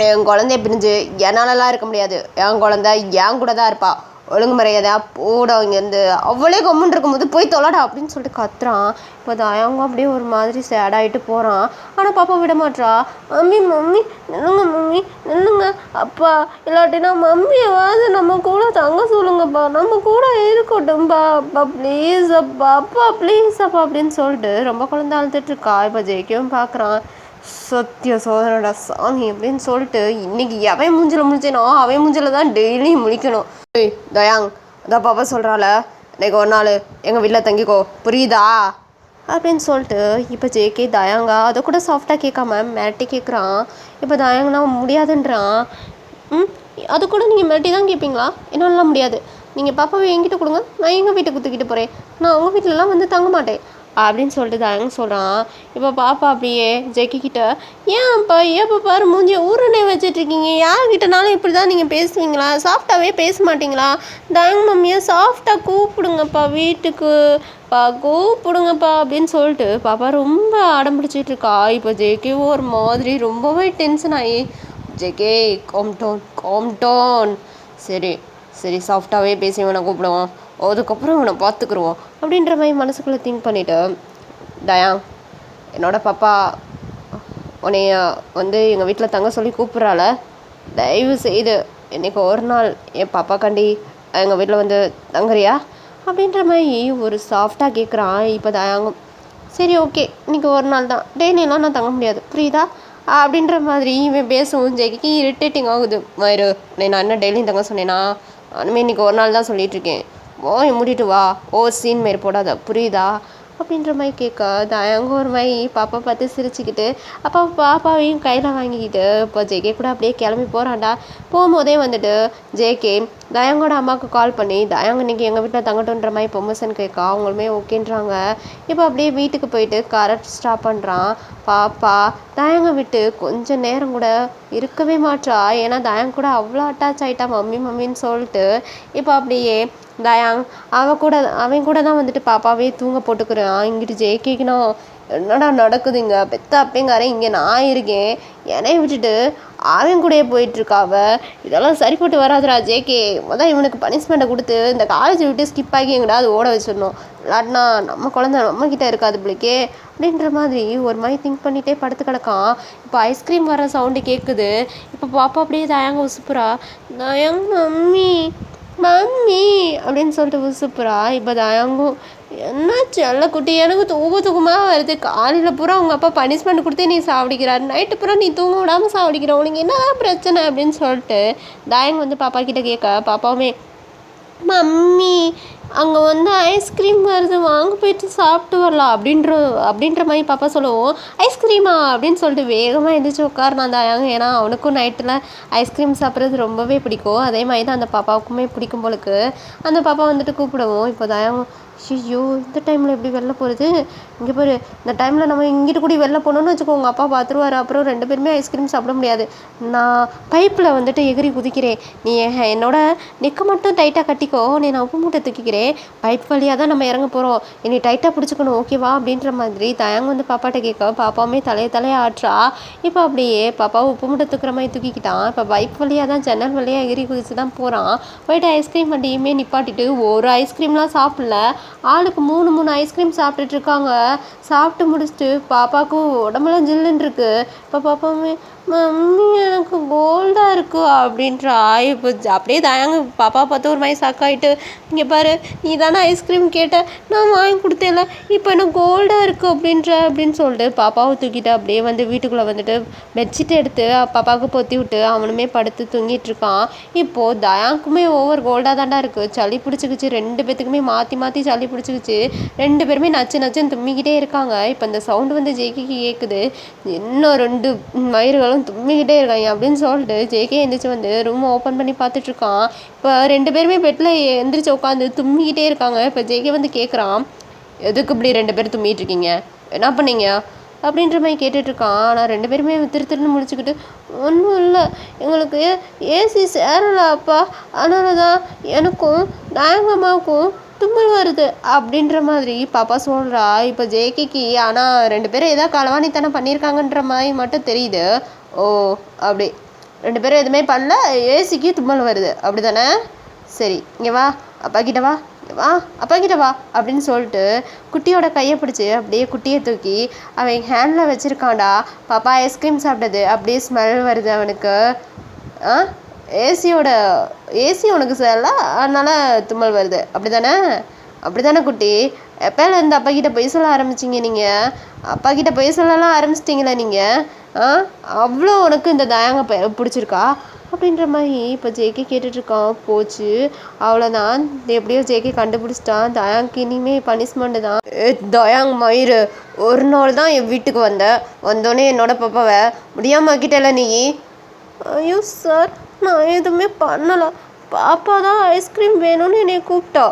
என் குழந்தைய பிரிஞ்சு என்னாலலாம் இருக்க முடியாது, என் குழந்தை என் கூட தான் இருப்பா, ஒழுங்கு மரியாதையா போட இங்கேருந்து, அவ்வளே கம்முன்னு இருக்கும்போது போய் தொலைடா அப்படின்னு சொல்லிட்டு கத்துறான். இப்போ தயங்க அப்படியே ஒரு மாதிரி சேடாகிட்டு போகிறான். ஆனால் பாப்பா விட மாட்றா. மம்மி நில்லுங்க அப்பா, இல்லாட்டினா மம்மியாவது நம்ம கூட தங்க சொல்லுங்கப்பா, நம்ம கூட இருக்கட்டும்பா அப்பா ப்ளீஸ் அப்பா, அப்பா ப்ளீஸ் அப்பா அப்படின்னு சொல்லிட்டு ரொம்ப குழந்தை அழுதுட்டுருக்கா. இப்போ ஜெயிக்கவும் பார்க்குறான். சத்திய சோதனடா சாமி அப்படின்னு சொல்லிட்டு இன்னைக்கு எவன் மூஞ்சில் முடிச்சேனோ அவன் மூஞ்சில் தான் டெய்லியும் முழிக்கணும். தயாங் அதான் பாப்பா சொல்கிறாள், இன்னைக்கு ஒரு நாள் எங்கள் வீட்டில் தங்கிக்கோ, புரியுதா அப்படின்னு சொல்லிட்டு இப்போ ஜேகே தயாங்கா அதை கூட சாஃப்டாக கேட்காம மிரட்டி கேட்குறான். இப்போ தயாங்கனா முடியாதுன்றான். அது கூட நீங்கள் மிரட்டி தான் கேட்பீங்களா? என்னாலலாம் முடியாது, நீங்கள் பாப்பாவை என்கிட்ட கொடுங்க, நான் எங்கள் வீட்டுக்கு தூக்கிட்டு போகிறேன், நான் உங்கள் வீட்டிலலாம் வந்து தங்க மாட்டேன் அப்படின்னு சொல்லிட்டு தயங்க சொல்கிறான். இப்போ பாப்பா அப்படியே ஜெக்கி கிட்ட, ஏன்ப்பா ஏப்பா பாரு மூஞ்சி ஊருனே வச்சிட்ருக்கீங்க, யார்கிட்டனாலும் இப்படி தான் நீங்கள் பேசுவீங்களா? சாஃப்டாகவே பேச மாட்டிங்களா? தயங்க மம்மியை சாஃப்டாக கூப்பிடுங்கப்பா, வீட்டுக்கு கூப்பிடுங்கப்பா அப்படின்னு சொல்லிட்டு பாப்பா ரொம்ப அடம் பிடிச்சிட்ருக்கா. இப்போ ஜேகே ஒரு மாதிரி ரொம்பவே டென்ஷன் ஆகி, ஜேகே காம் டவுன், சரி சாஃப்டாகவே பேசி இவனை கூப்பிடுவோம், அதுக்கப்புறம் இவனை பார்த்துக்குருவோம் அப்படின்ற மாதிரி மனசுக்குள்ளே திங்க் பண்ணிவிட்டு, தயாங் என்னோட பாப்பா உன்னைய வந்து எங்கள் வீட்டில் தங்க சொல்லி கூப்பிட்றால, தயவு செய்து இன்றைக்கி ஒரு நாள் என் பாப்பா கண்டி எங்கள் வீட்டில் வந்து தங்குறியா அப்படின்ற மாதிரி ஒரு சாஃப்டாக கேட்குறான். இப்போ தயாங்கும் சரி ஓகே இன்றைக்கி ஒரு நாள் தான், டெய்லியெல்லாம் நான் தங்க முடியாது, புரியுதா அப்படின்ற மாதிரி இவன் பேசவும் ஜெய்க்கு இரிட்டேட்டிங் ஆகுது. மயிறு நான் என்ன டெய்லியும் தங்க சொன்னேன்னா, நானுமே இன்றைக்கி ஒரு நாள் தான் சொல்லிகிட்ருக்கேன், மூடிட்டு வா, சீன் மாரி போடாத, புரியுதா அப்படின்ற மாதிரி கேட்க தயங்க ஒரு மாதிரி பாப்பா பார்த்து சிரிச்சுக்கிட்டு அப்பா பாப்பாவையும் கையில் வாங்கிக்கிட்டு இப்போ ஜேகே கூட அப்படியே கிளம்பி போகிறான்டா. போகும்போதே வந்துட்டு ஜேகே தயங்கோட அம்மாவுக்கு கால் பண்ணி தயங்க இன்றைக்கி எங்கள் வீட்டில் தங்கட்டுன்ற மாதிரி பெர்மிஷன் கேட்க அவங்களுமே ஓகேன்றாங்க. இப்போ அப்படியே வீட்டுக்கு போயிட்டு காரை ஸ்டாப் பண்ணுறான். பாப்பா தயங்க விட்டு கொஞ்சம் நேரம் கூட இருக்கவே மாட்டா. ஏன்னா தயங்க கூட அவ்வளோ அட்டாச் ஆகிட்டா மம்மின்னு சொல்லிட்டு. இப்போ அப்படியே தயாங் அவன் கூட தான் வந்துட்டு பாப்பாவே தூங்க போட்டுக்கிறான். இங்கிட்டு ஜேகேக்குனா என்னடா நடக்குதுங்க, பெத்த அப்பேங்காரன் இங்கே நான் இருக்கேன், என்னைய விட்டுட்டு அவன் கூடயே போயிட்டுருக்காவ, இதெல்லாம் சரிப்பட்டு வராதுடா ஜேகே. இவனுக்கு பனிஷ்மெண்ட்டை கொடுத்து இந்த காலேஜ் விட்டு ஸ்கிப் ஆகி எங்கடாவது ஓட வச்சிடணும், இல்லாட்டினா நம்ம குழந்தை நம்மக்கிட்ட இருக்காது பிள்ளைக்கே அப்படின்ற மாதிரி ஒரு மாதிரி திங்க் பண்ணிகிட்டே படுத்து கிடக்கான். இப்போ ஐஸ்கிரீம் வர சவுண்டு கேட்குது. இப்போ பாப்பா அப்படியே தயாங்க உசுப்புறா, தயாங்க மம்மி மம்மி அப்படின்னு சொல்லிட்டு உசுப்புறா. இப்போ தயாங்கும், என்னாச்சு குட்டி, எனக்கு தூக்கமாக வருது, காலையில் பூரா உங்கள் அப்பா பனிஷ்மெண்ட் கொடுத்தே நீ சாப்பிடிக்கிறாரு, நைட்டு பூரா நீ தூங்க விடாமல் சாப்பிடிக்கிற, உனக்கு என்னதான் பிரச்சனை அப்படின்னு சொல்லிட்டு தயாங்க வந்து பாப்பா கிட்ட கேட்க, பாப்பாவுமே மம்மி அங்கே வந்து ஐஸ்கிரீம் வருது, வாங்க போயிட்டு சாப்பிட்டு வரலாம் அப்படின்ற மாதிரி பாப்பா சொல்லுவோம். ஐஸ்கிரீமா அப்படின்னு சொல்லிட்டு வேகமாக எழுந்திரிச்சு உட்காருனான் தயாங்க. ஏன்னா அவனுக்கும் நைட்டில் ஐஸ்கிரீம் சாப்பிட்றது ரொம்பவே பிடிக்கும். அதே மாதிரி தான் அந்த பாப்பாவுக்குமே பிடிக்கும் போலுக்கு. அந்த பாப்பா வந்துட்டு கூப்பிடுவோம். இப்போ தயாங்க, ஐயோ இந்த டைமில் எப்படி வெளில போகிறது, இங்கே பாரு இந்த டைமில் நம்ம இங்கிட்டு கூடி வெளில போனோன்னு வச்சுக்கோ, உங்கள் அப்பா பார்த்துருவாரு, அப்புறம் 2 பேருமே ஐஸ்கிரீம் சாப்பிட முடியாது. நான் பைப்பில் வந்துட்டு எகிரி குதிக்கிறேன், நீ என்னோட நெக்கை மட்டும் டைட்டாக கட்டிக்கோ, நான் உப்பு மூட்டை தூக்கிக்கிறேன், பைப் வழியாக தான் நம்ம இறங்க போகிறோம், என்னை டைட்டாக பிடிச்சிக்கணும் ஓகேவா அப்படின்ற மாதிரி தயாங்க வந்து பாப்பாட்ட கேட்க, பாப்பாவுமே தலையை ஆற்றா. இப்போ அப்படியே பாப்பாவை உப்பு மூட்டை தூக்குற மாதிரி தூக்கிக்கிட்டான். இப்போ பைப் வழியாக தான் ஜன்னல் வழியாக எகிரி குதிச்சு தான் போகிறான். போயிட்டு ஐஸ்கிரீம் வண்டியுமே நிப்பாட்டிட்டு ஒரு ஐஸ்கிரீம்லாம் சாப்பிடல, ஆளுக்கு 3 ஐஸ்கிரீம் சாப்பிட்டுட்டு இருக்காங்க. சாப்பிட்டு முடிச்சுட்டு பாப்பாவுக்கு உடம்புலாம் ஜில்லுன்னு இருக்கு. இப்போ பாப்பாவுமே மம்மி எனக்கு கோல்டாக இருக்கு அப்படின்றா. இப்போ அப்படியே தயாங்க பாப்பா பார்த்து ஒரு மாதிரி சாக்காயிட்டு, இங்கே பாரு நீ தானே ஐஸ்கிரீம் கேட்ட, நான் வாங்கி கொடுத்தேல, இப்போ எனக்கு கோல்டாக இருக்குது அப்படின்னு சொல்லிட்டு பாப்பாவை தூக்கிட்டு அப்படியே வந்து வீட்டுக்குள்ளே வந்துட்டு பெட்ஷீட் எடுத்து பாப்பாவுக்கு பொத்தி விட்டு அவனுமே படுத்து தூங்கிட்டு இருக்கான். இப்போது தயாங்குமே ஓவர் கோல்டாக தாண்டா இருக்குது, சளி பிடிச்சிக்கிச்சு, 2 பேத்துக்குமே மாற்றி சளி பிடிச்சிக்கிச்சு, 2 பேருமே நச்சுன்னு தும்மிக்கிட்டே இருக்காங்க. இப்போ இந்த சவுண்டு வந்து ஜேகேக்கு கேட்குது, இன்னும் 2 மயிர்களும் தும்மிக்கிட்டே இருக்காங்க அப்படின்னு சொல்லிட்டு ஜேகே எந்திரிச்சு வந்து ரூமை ஓப்பன் பண்ணி பார்த்துட்ருக்கான். இப்போ 2 பேருமே பெட்டில் எந்திரிச்சு உட்காந்து தும்மிக்கிட்டே இருக்காங்க. இப்போ ஜேகே வந்து கேட்குறான், எதுக்கு இப்படி 2 பேர் தும்மிட்டு இருக்கீங்க, என்ன பண்ணீங்க அப்படின்ற மாதிரி கேட்டுட்ருக்கான். ஆனால் 2 பேருமே திருன்னு முடிச்சுக்கிட்டு, ஒன்றும் இல்லை எங்களுக்கு ஏசி சேரலை அப்பா, அதனால தான் எனக்கும் தயங்கம்மாவுக்கும் தும்மல் வருது அப்படின்ற மாதிரி பாப்பா சொல்கிறா. இப்போ ஜேகேக்கு ஆனால் 2 பேரும் ஏதோ களவாணித்தனம் பண்ணியிருக்காங்கன்ற மாதிரி மட்டும் தெரியுது. ஓ அப்படி 2 பேரும் எதுவுமே பண்ணல, ஏசிக்கு தும்மல் வருது அப்படி தானே, சரி இங்கே வா அப்பா கிட்ட வா, வா அப்பா கிட்ட வா அப்படின்னு சொல்லிட்டு குட்டியோட கையை பிடிச்சி அப்படியே குட்டியை தூக்கி அவன் ஹேண்டில் வச்சுருக்கான்டா. பாப்பா ஐஸ்கிரீம் சாப்பிட்டது அப்படியே ஸ்மெல் வருது அவனுக்கு. ஏசி உனக்கு சரியில்ல அதனால தும்மல் வருது அப்படி தானே குட்டி, எப்போல இருந்து அப்பா கிட்ட பொய் சொல்ல ஆரம்பிச்சிங்க நீங்கள், அப்பா கிட்ட பொய் சொல்லலாம் ஆரம்பிச்சிட்டிங்களா நீங்கள், அவ்வளோ உனக்கு இந்த தயாங்க பிடிச்சிருக்கா அப்படின்ற மாதிரி இப்போ ஜேகே கேட்டுட்ருக்கான். போச்சு அவ்வளோதான், எப்படியோ ஜேகே கண்டுபிடிச்சிட்டான். தயாங்க்கு இனிமே பனிஷ்மெண்ட்டு தான். தயாங் மயிறு, ஒரு நாள் தான் என் வீட்டுக்கு வந்தோடனே என்னோட பாப்பாவை முடியாமல் கிட்டல நீ. ஐயோ சார் நான் எதுவுமே பண்ணலை, பாப்பா தான் ஐஸ்கிரீம் வேணும்னு என்னை கூப்பிட்டா,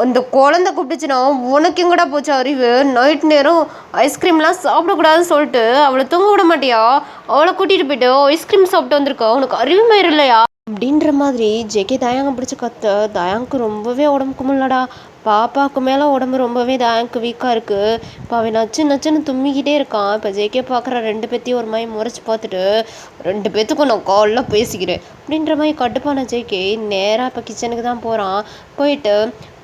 அந்த குழந்தை கூப்பிட்டுச்சுன்னா உனக்கு எங்கடா போச்சு அறிவு, நைட் நேரம் ஐஸ்கிரீம்லாம் சாப்பிடக்கூடாதுன்னு சொல்லிட்டு அவளை தூங்க விட மாட்டியா, அவளை கூட்டிகிட்டு போயிட்டு ஐஸ்கிரீம் சாப்பிட்டு வந்திருக்கா, உனக்கு அறிவு மயிறு இல்லையா அப்படின்ற மாதிரி ஜேகே தயாங்க பிடிச்சி கத்த. தயாங்க்கு ரொம்பவே உடம்புக்கு முடியலடா, பாப்பாவுக்கு மேலே உடம்பு ரொம்பவே தயாங்க்கு வீக்காக இருக்குது. இப்போ அவன் நச்சுன்னு தும்மிக்கிட்டே இருக்கான். இப்போ ஜேகே பார்க்குற 2 பேத்தையும் ஒரு மாதிரி முறைச்சி பார்த்துட்டு, 2 பேத்துக்கும் நான் காலில் பேசிக்கிறேன் அப்படின்ற மாதிரி கட்டுப்பான ஜேகே நேராக இப்போ கிச்சனுக்கு தான் போகிறான். போயிட்டு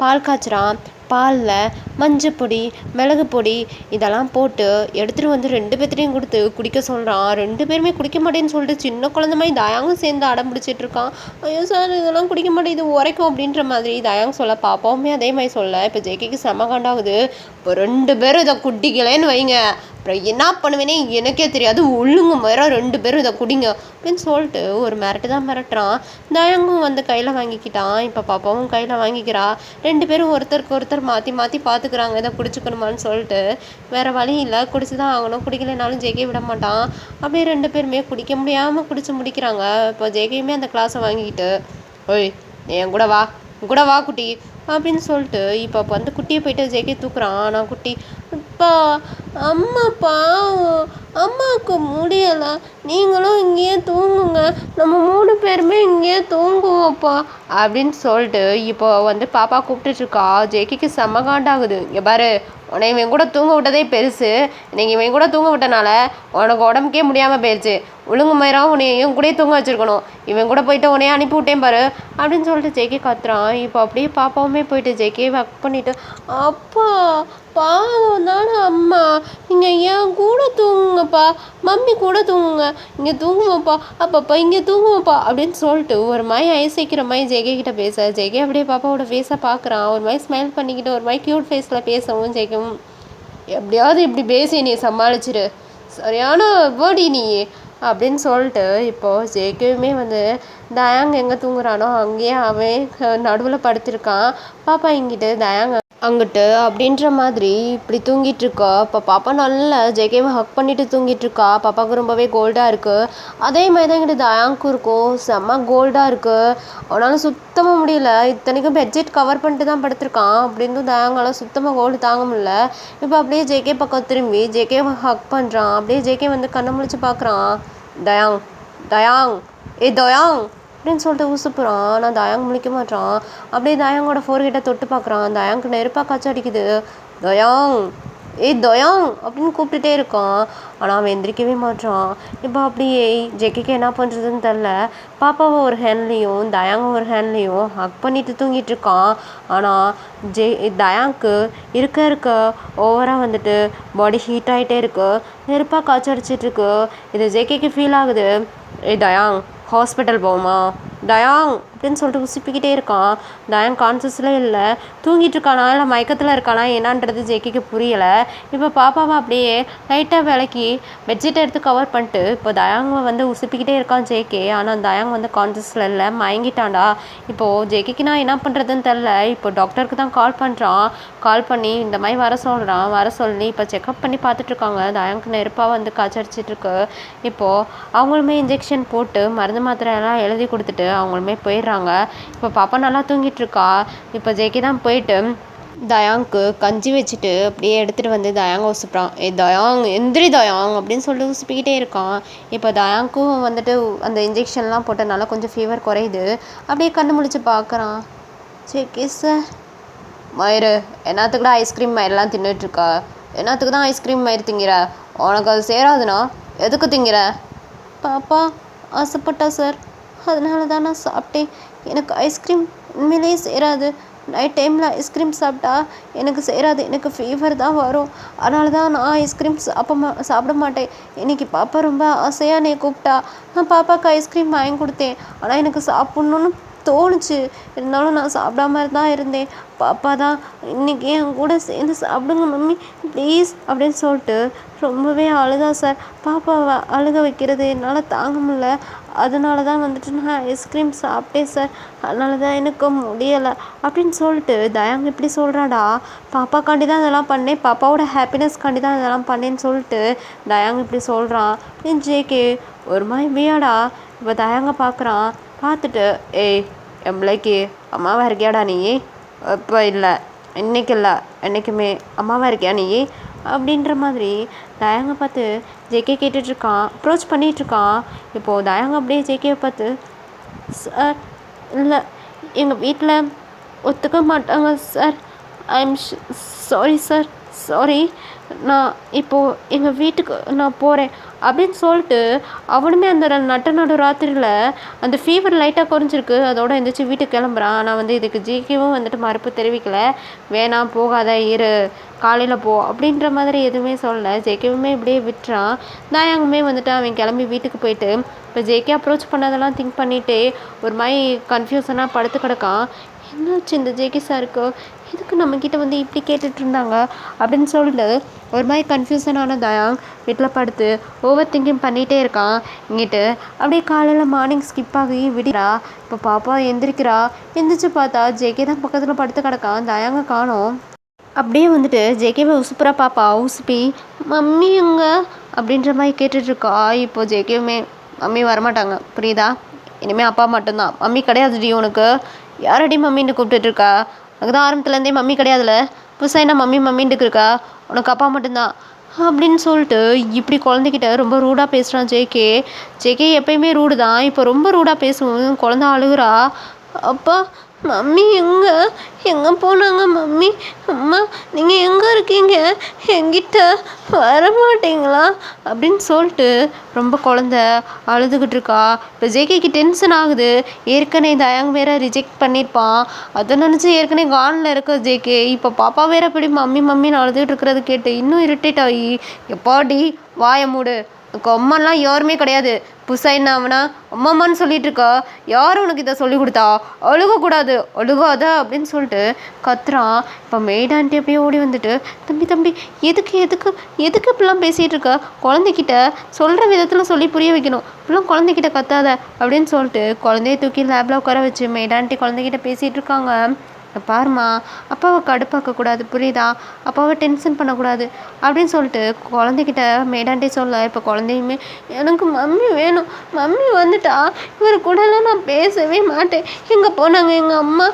பால் காய்ச்சுறான். பாலில் மஞ்சப்பொடி மிளகு பொடி இதெல்லாம் போட்டு எடுத்துகிட்டு வந்து 2 பேர்த்தையும் கொடுத்து குடிக்க சொல்கிறான். 2 பேருமே குடிக்க மாட்டேன்னு சொல்லிட்டு சின்ன குழந்தை மாதிரி தயாங்கும் சேர்ந்து அடம் பிடிச்சிட்டு இருக்கான். ஐயோ சார் இதெல்லாம் குடிக்க மாட்டேன், இது உரைக்கும் அப்படின்ற மாதிரி தயாங் சொல்ல, பாப்பாவுமே அதே மாதிரி சொல்ல. இப்போ ஜேகேக்கு செம காண்டாகுது. இப்போ 2 பேரும் இதை குடிக்கலேன்னு வைங்க, அப்புறம் என்ன பண்ணுவேனே எனக்கே தெரியாது, ஒழுங்கு மாதிரி 2 பேரும் இதை குடிங்க அப்படின்னு சொல்லிட்டு ஒரு மிரட்டுறான். தயாங்கும் வந்து கையில் வாங்கிக்கிட்டான். இப்போ பாப்பாவும் கையில் வாங்கிக்கிறா. 2 பேரும் ஒருத்தருக்கு ஒருத்தர் மாற்றி பார்த்துக்கிறாங்க, இதை குடிச்சுக்கணுமான்னு சொல்லிட்டு. வேறு வழி இல்லை, குடிச்சு தான் ஆகணும், குடிக்கலைனாலும் ஜேகே விட மாட்டான். அப்படியே 2 பேருமே குடிக்க முடியாமல் குடிச்சு முடிக்கிறாங்க. இப்போ ஜேகேயுமே அந்த கிளாஸை வாங்கிக்கிட்டு, ஓய் என் கூட வா குட்டி அப்படின்னு சொல்லிட்டு இப்போ வந்து குட்டியை போயிட்டு ஜேகே தூக்குறான். ஆனால் குட்டி, அப்பா அம்மா பாவம், அம்மாவுக்கு முடியலை, நீங்களும் இங்கேயே தூங்குங்க, நம்ம 3 பேருமே இங்கேயே தூங்குவோம்ப்பா அப்படின்னு சொல்லிட்டு இப்போ வந்து பாப்பா கூப்பிட்டுட்ருக்கா. ஜேகேக்கு செம்ம காண்டாகுது. இங்கே பாரு உன்னை இவன் கூட தூங்க விட்டதே பெருசு. இன்னைக்கு இவன் கூட தூங்க விட்டனால உனக்கு உடம்புக்கே முடியாமல் போயிடுச்சு. ஒழுங்கு மயிராக உன்னையும் கூட தூங்க வச்சுருக்கணும். இவன் கூட போயிட்டு உன்னையே அனுப்பி விட்டேன் பாரு அப்படின்னு சொல்லிட்டு ஜேகே கத்துறான். இப்போ அப்படியே பாப்பாவுமே போயிட்டு ஜேகே ஒர்க் பண்ணிவிட்டு, அப்பா பாவம் தானே அம்மா, இங்கே ஏன் கூட தூங்குங்கப்பா, மம்மி கூட தூங்குங்க, இங்கே தூங்குவோப்பா, அப்பப்பா இங்கே தூங்குவோப்பா அப்படின்னு சொல்லிட்டு ஒரு மாதிரி ஐசிக்கிற மாதிரி ஜேகே கிட்ட பேச, ஜேகே அப்படியே பாப்பாவோட ஃபேஸை பார்க்குறான். ஒரு மாதிரி ஸ்மைல் பண்ணிக்கிட்டு ஒரு மாதிரி க்யூட் ஃபேஸில் பேசவும் ஜேகவும், எப்படியாவது இப்படி பேசி நீ சமாளிச்சிரு, சரியான வேர்டி நீ அப்படின்னு சொல்லிட்டு இப்போது ஜேகேவுமே வந்து தயாங் எங்கே தூங்குறானோ அங்கேயே அவன் நடுவில் படுத்திருக்கான். பாப்பா இங்கிட்டு தயாங் அங்கிட்டு அப்படின்ற மாதிரி இப்படி தூங்கிட்டு இருக்கா. இப்போ பாப்பா நல்லா ஜேகேவை ஹக் பண்ணிட்டு தூங்கிட்டு இருக்கா. பாப்பாவுக்கு ரொம்பவே கோல்டாக இருக்குது. அதே மாதிரி தான் இங்கிட்டு தயாங்க்கும் இருக்கும், செம்ம கோல்டாக இருக்குது. அவனால் சுத்தமாக முடியல. இத்தனைக்கும் பெட்ஷீட் கவர் பண்ணிட்டு தான் படுத்திருக்கான். அப்படின்னு தயாங்கால சுத்தமாக கோல்டு தாங்க முடியல. இப்போ அப்படியே ஜேகே பக்கம் திரும்பி ஜேகேவை ஹக் பண்ணுறான். அப்படியே ஜேகே வந்து கண்ணை முழிச்சு பார்க்குறான். தயாங் தயாங் தயாங் அப்படின்னு சொல்லிட்டு உசுப்புறான். ஆனால் தயாங் முழிக்க மாட்டான். அப்படியே தயாங்கோட ஃபோர்கிட்ட தொட்டு பார்க்குறான். தயாங்க்கு நெருப்பாக காய்ச்சி அடிக்குது. தயாங் தயாங் அப்படின்னு கூப்பிட்டுட்டே இருக்கான். ஆனால் அவன் எந்திரிக்கவே மாட்டான். இப்போ அப்படியே ஜெக்கிக்கு என்ன பண்ணுறதுன்னு தெரில. பாப்பாவை ஒரு ஹேண்ட்லேயும் தயாங்க ஒரு ஹேண்ட்லேயும் ஹக் பண்ணிட்டு தூங்கிட்டு இருக்கான். ஆனால் தயாங்க்கு இருக்க ஓவராக வந்துட்டு பாடி ஹீட் ஆகிட்டே இருக்கு, நெருப்பாக காய்ச்சி அடிச்சிட்ருக்கு. இது ஜேகேக்கு ஃபீல் ஆகுது. தயாங் ஹாஸ்பிட்டல் போகுமா தயாங் அப்படின்னு சொல்லிட்டு உசுப்பிக்கிட்டே இருக்கான். தயாங் கான்சியஸில் இல்லை, தூங்கிட்டு இருக்கானா இல்லை மயக்கத்தில் இருக்கானா என்னான்றது ஜேகேக்கு புரியலை. இப்போ பாப்பாவை அப்படியே லைட்டாக விளக்கி பெட்ஷீட்டை எடுத்து கவர் பண்ணிட்டு இப்போ தயாங்க வந்து உசுப்பிக்கிட்டே இருக்கான் ஜேகே. ஆனால் தயாங் வந்து கான்சியஸில் இல்லை, மயங்கிட்டான்டா. இப்போது ஜேகேக்கு நான் என்ன பண்ணுறதுன்னு தெரில. இப்போ டாக்டருக்கு தான் கால் பண்ணுறான். கால் பண்ணி இந்த மாதிரி வர சொல்கிறான். வர சொல்லி இப்போ செக்அப் பண்ணி பார்த்துட்ருக்காங்க. தயாங்க்கு நெருப்பாக வந்து காய்ச்சடிச்சிட்ருக்கு. இப்போது அவங்களுமே இன்ஜெக்ஷன் போட்டு மருந்து மாத்திரையெல்லாம் எழுதி கொடுத்துட்டு அவங்களுமே போயிடுறாங்க. இப்போ பாப்பா நல்லா தூங்கிட்டு இருக்கா. இப்போ ஜேகே தான் போயிட்டு தயாங்க்கு கஞ்சி வச்சுட்டு அப்படியே எடுத்துகிட்டு வந்து தயாங்க உசுப்புறான். தயாங் எந்திரி தயாங் அப்படின்னு சொல்லிட்டு உசுப்பிக்கிட்டே இருக்கான். இப்போ தயாங்க்கும் வந்துட்டு அந்த இன்ஜெக்ஷன்லாம் போட்டனால கொஞ்சம் ஃபீவர் குறையுது. அப்படியே கண்ணு முழிச்சு பார்க்குறான். ஜேகே சார், மயிறு என்னத்துக்கு தான் ஐஸ்கிரீம் மயிரெலாம் தின்னுட்டுருக்கா? என்னத்துக்கு தான் ஐஸ்கிரீம் மயிறு திங்கிற? உனக்கு அது சேராதுண்ணா எதுக்கு திங்கிற? பாப்பா ஆசைப்பட்டா சார், அதனால தான் நான் சாப்பிட்டேன். எனக்கு ஐஸ்கிரீம் உண்மையிலேயே சேராது. நைட் டைமில் ஐஸ்கிரீம் சாப்பிட்டா எனக்கு சேராது, எனக்கு ஃபீவர் தான் வரும். அதனால தான் நான் ஐஸ்கிரீம் சாப்பிட மாட்டேன். இன்றைக்கி பாப்பா ரொம்ப ஆசையாக என்னை கூப்பிட்டா. நான் பாப்பாவுக்கு ஐஸ்கிரீம் வாங்கி கொடுத்தேன். ஆனால் எனக்கு சாப்பிட்ணுன்னு தோணுச்சு, இருந்தாலும் நான் சாப்பிடாம தான் இருந்தேன். பாப்பா தான் இன்றைக்கி என் கூட சேர்ந்து சாப்பிடுங்க மம்மி ப்ளீஸ் அப்படின்னு சொல்லிட்டு ரொம்பவே அழுதா சார். பாப்பாவை அழுக வைக்கிறது என்னால் தாங்க முடியல. அதனால தான் வந்துட்டு நான் ஐஸ்கிரீம் சாப்பிட்டேன் சார், அதனால தான் எனக்கு முடியலை அப்படின்னு சொல்லிட்டு தயாங் இப்படி சொல்கிறாடா. பாப்பாக்காண்டி தான் இதெல்லாம் பண்ணேன், பாப்பாவோட ஹாப்பினஸ்க்காண்டி தான் இதெல்லாம் பண்ணேன்னு சொல்லிட்டு தயாங் இப்படி சொல்கிறான். ஜேகே ஒரு மாதிரி வியாடா இப்போ தயாங்க பார்க்குறான். பார்த்துட்டு என் பிள்ளைக்கு அம்மாவாக இருக்கியாடா நீ? இப்போ இல்லை, இன்றைக்கி இல்லை, என்றைக்குமே அம்மாவாக இருக்கியா நீ அப்படின்ற மாதிரி தயாங்க பார்த்து ஜேகே கேட்டுட்ருக்கான், அப்ரோச் பண்ணிகிட்ருக்கான். இப்போது தயாங்க அப்படியே ஜேகேவை பார்த்து, சார் இல்லை எங்கள் வீட்டில் ஒத்துக்க மாட்டாங்க sir, IIM sorry sir, sorry, நான் இப்போது எங்கள் வீட்டுக்கு நான் போகிறேன் அப்படின்னு சொல்லிட்டு அவனுமே அந்த நடு ராத்திரியில் அந்த ஃபீவர் லைட்டாக குறைஞ்சிருக்கு, அதோடு எந்திரிச்சு வீட்டுக்கு கிளம்புறான். ஆனால் வந்து இதுக்கு ஜேகேவும் வந்துட்டு மறுப்பு தெரிவிக்கலை. வேணாம் போகாத இரு, காலையில் போ அப்படின்ற மாதிரி எதுவுமே சொல்லலை. ஜேகேவுமே இப்படியே விட்டுறான். தயாங்குமே வந்துட்டு அவன் கிளம்பி வீட்டுக்கு போயிட்டு இப்போ ஜேகே அப்ரோச் பண்ணதெல்லாம் திங்க் பண்ணிகிட்டே ஒரு மாதிரி கன்ஃபியூஷனாக படுத்து கிடக்கான். என்னாச்சு இந்த ஜேகே சாருக்கு, எதுக்கு நம்மக்கிட்ட வந்து இப்படி கேட்டுட்டு இருந்தாங்க அப்படின்னு சொல்லிட்டு ஒரு மாதிரி கன்ஃபியூஷனான தயாங் வீட்டில் படுத்து ஓவர் திங்கிங் பண்ணிகிட்டே இருக்கான். இங்கிட்டு அப்படியே காலையில் மார்னிங் ஸ்கிப் ஆகி விடுறா. இப்போ பாப்பா எந்திரிக்கிறா. எந்திரிச்சு பார்த்தா ஜேகே தான் பக்கத்தில் படுத்து கிடக்கான். தயாங்க காணோம். அப்படியே வந்துட்டு ஜேகேவை உசுப்புறா பாப்பா. உசுப்பி மம்மி எங்க அப்படின்ற மாதிரி கேட்டுட்ருக்கா. இப்போது ஜேகேவுமே மம்மி வரமாட்டாங்க புரியுதா, இனிமேல் அப்பா மட்டும்தான், மம்மி கிடையாதுடி உனக்கு. யாரடி மம்மின்னு கூப்பிட்டுட்ருக்கா? எனக்கு தான் ஆரம்பத்துலேருந்தே மம்மி கிடையாதுல, புதுசாக என்ன மம்மி மம்மின்ட்டுக்கு இருக்கா? உனக்கு அப்பா மட்டும்தான் அப்படின்னு சொல்லிட்டு இப்படி குழந்தைகிட்ட ரொம்ப ரூடாக பேசுகிறான் ஜேகே. ஜேகே எப்பயுமே ரூடு தான், இப்போ ரொம்ப ரூடாக பேசுவோம். குழந்த அழுகுறா. அப்பா மம்மி எங்க எங்க போனாங்க மம்மி? அம்மா நீங்கள் எங்கே இருக்கீங்க? என்கிட்ட வரமாட்டீங்களா அப்படின்னு சொல்லிட்டு ரொம்ப குழந்த அழுதுகிட்டு இருக்கா. இப்போ ஜேகேக்கு டென்ஷன் ஆகுது. ஏற்கனவே தயாங் வேற ரிஜெக்ட் பண்ணியிருப்பான். அதை நினச்சி ஏற்கனவே கானில் இருக்க ஜேகே இப்போ பாப்பா வேற இப்படி மம்மி மம்மின்னு அழுதுகிட்டு இருக்கிறது கேட்டு இன்னும் இரிட்டேட் ஆகி, எப்பாடி வாயை மூடு, உனக்கு அம்மாலாம் யாருமே கிடையாது, புதுசா என்ன அவனா அம்மாம்மான்னு சொல்லிட்டு இருக்கா, யாரும் உனக்கு இதை சொல்லி கொடுத்தா, அழுகக்கூடாது அழுகாத அப்படின்னு சொல்லிட்டு கத்துறான். இப்போ மெய்டான்ட்டி அப்படியே ஓடி வந்துட்டு, தம்பி தம்பி எதுக்கு எதுக்கு எதுக்கு இப்படிலாம் பேசிகிட்டு இருக்க, குழந்தைகிட்ட சொல்கிற விதத்தில் சொல்லி புரிய வைக்கணும், இப்படிலாம் குழந்தைகிட்ட கத்தாத அப்படின்னு சொல்லிட்டு குழந்தைய தூக்கி லேபில் உட்கார வச்சு மெய்டான்ட்டி குழந்தைகிட்ட பேசிகிட்டு இருக்காங்க. பாருமா, அப்பாவை கடுப்பாக்கக்கூடாது புரியுதா, அப்பாவை டென்ஷன் பண்ணக்கூடாது அப்படின்னு சொல்லிட்டு குழந்தைகிட்ட மேடாண்டி சொல்ல. இப்போ குழந்தையுமே எனக்கு மம்மி வேணும், மம்மி வந்துட்டா இவர் கூடலாம் நான் பேசவே மாட்டேன், எங்கே போனாங்க எங்கள் அம்மா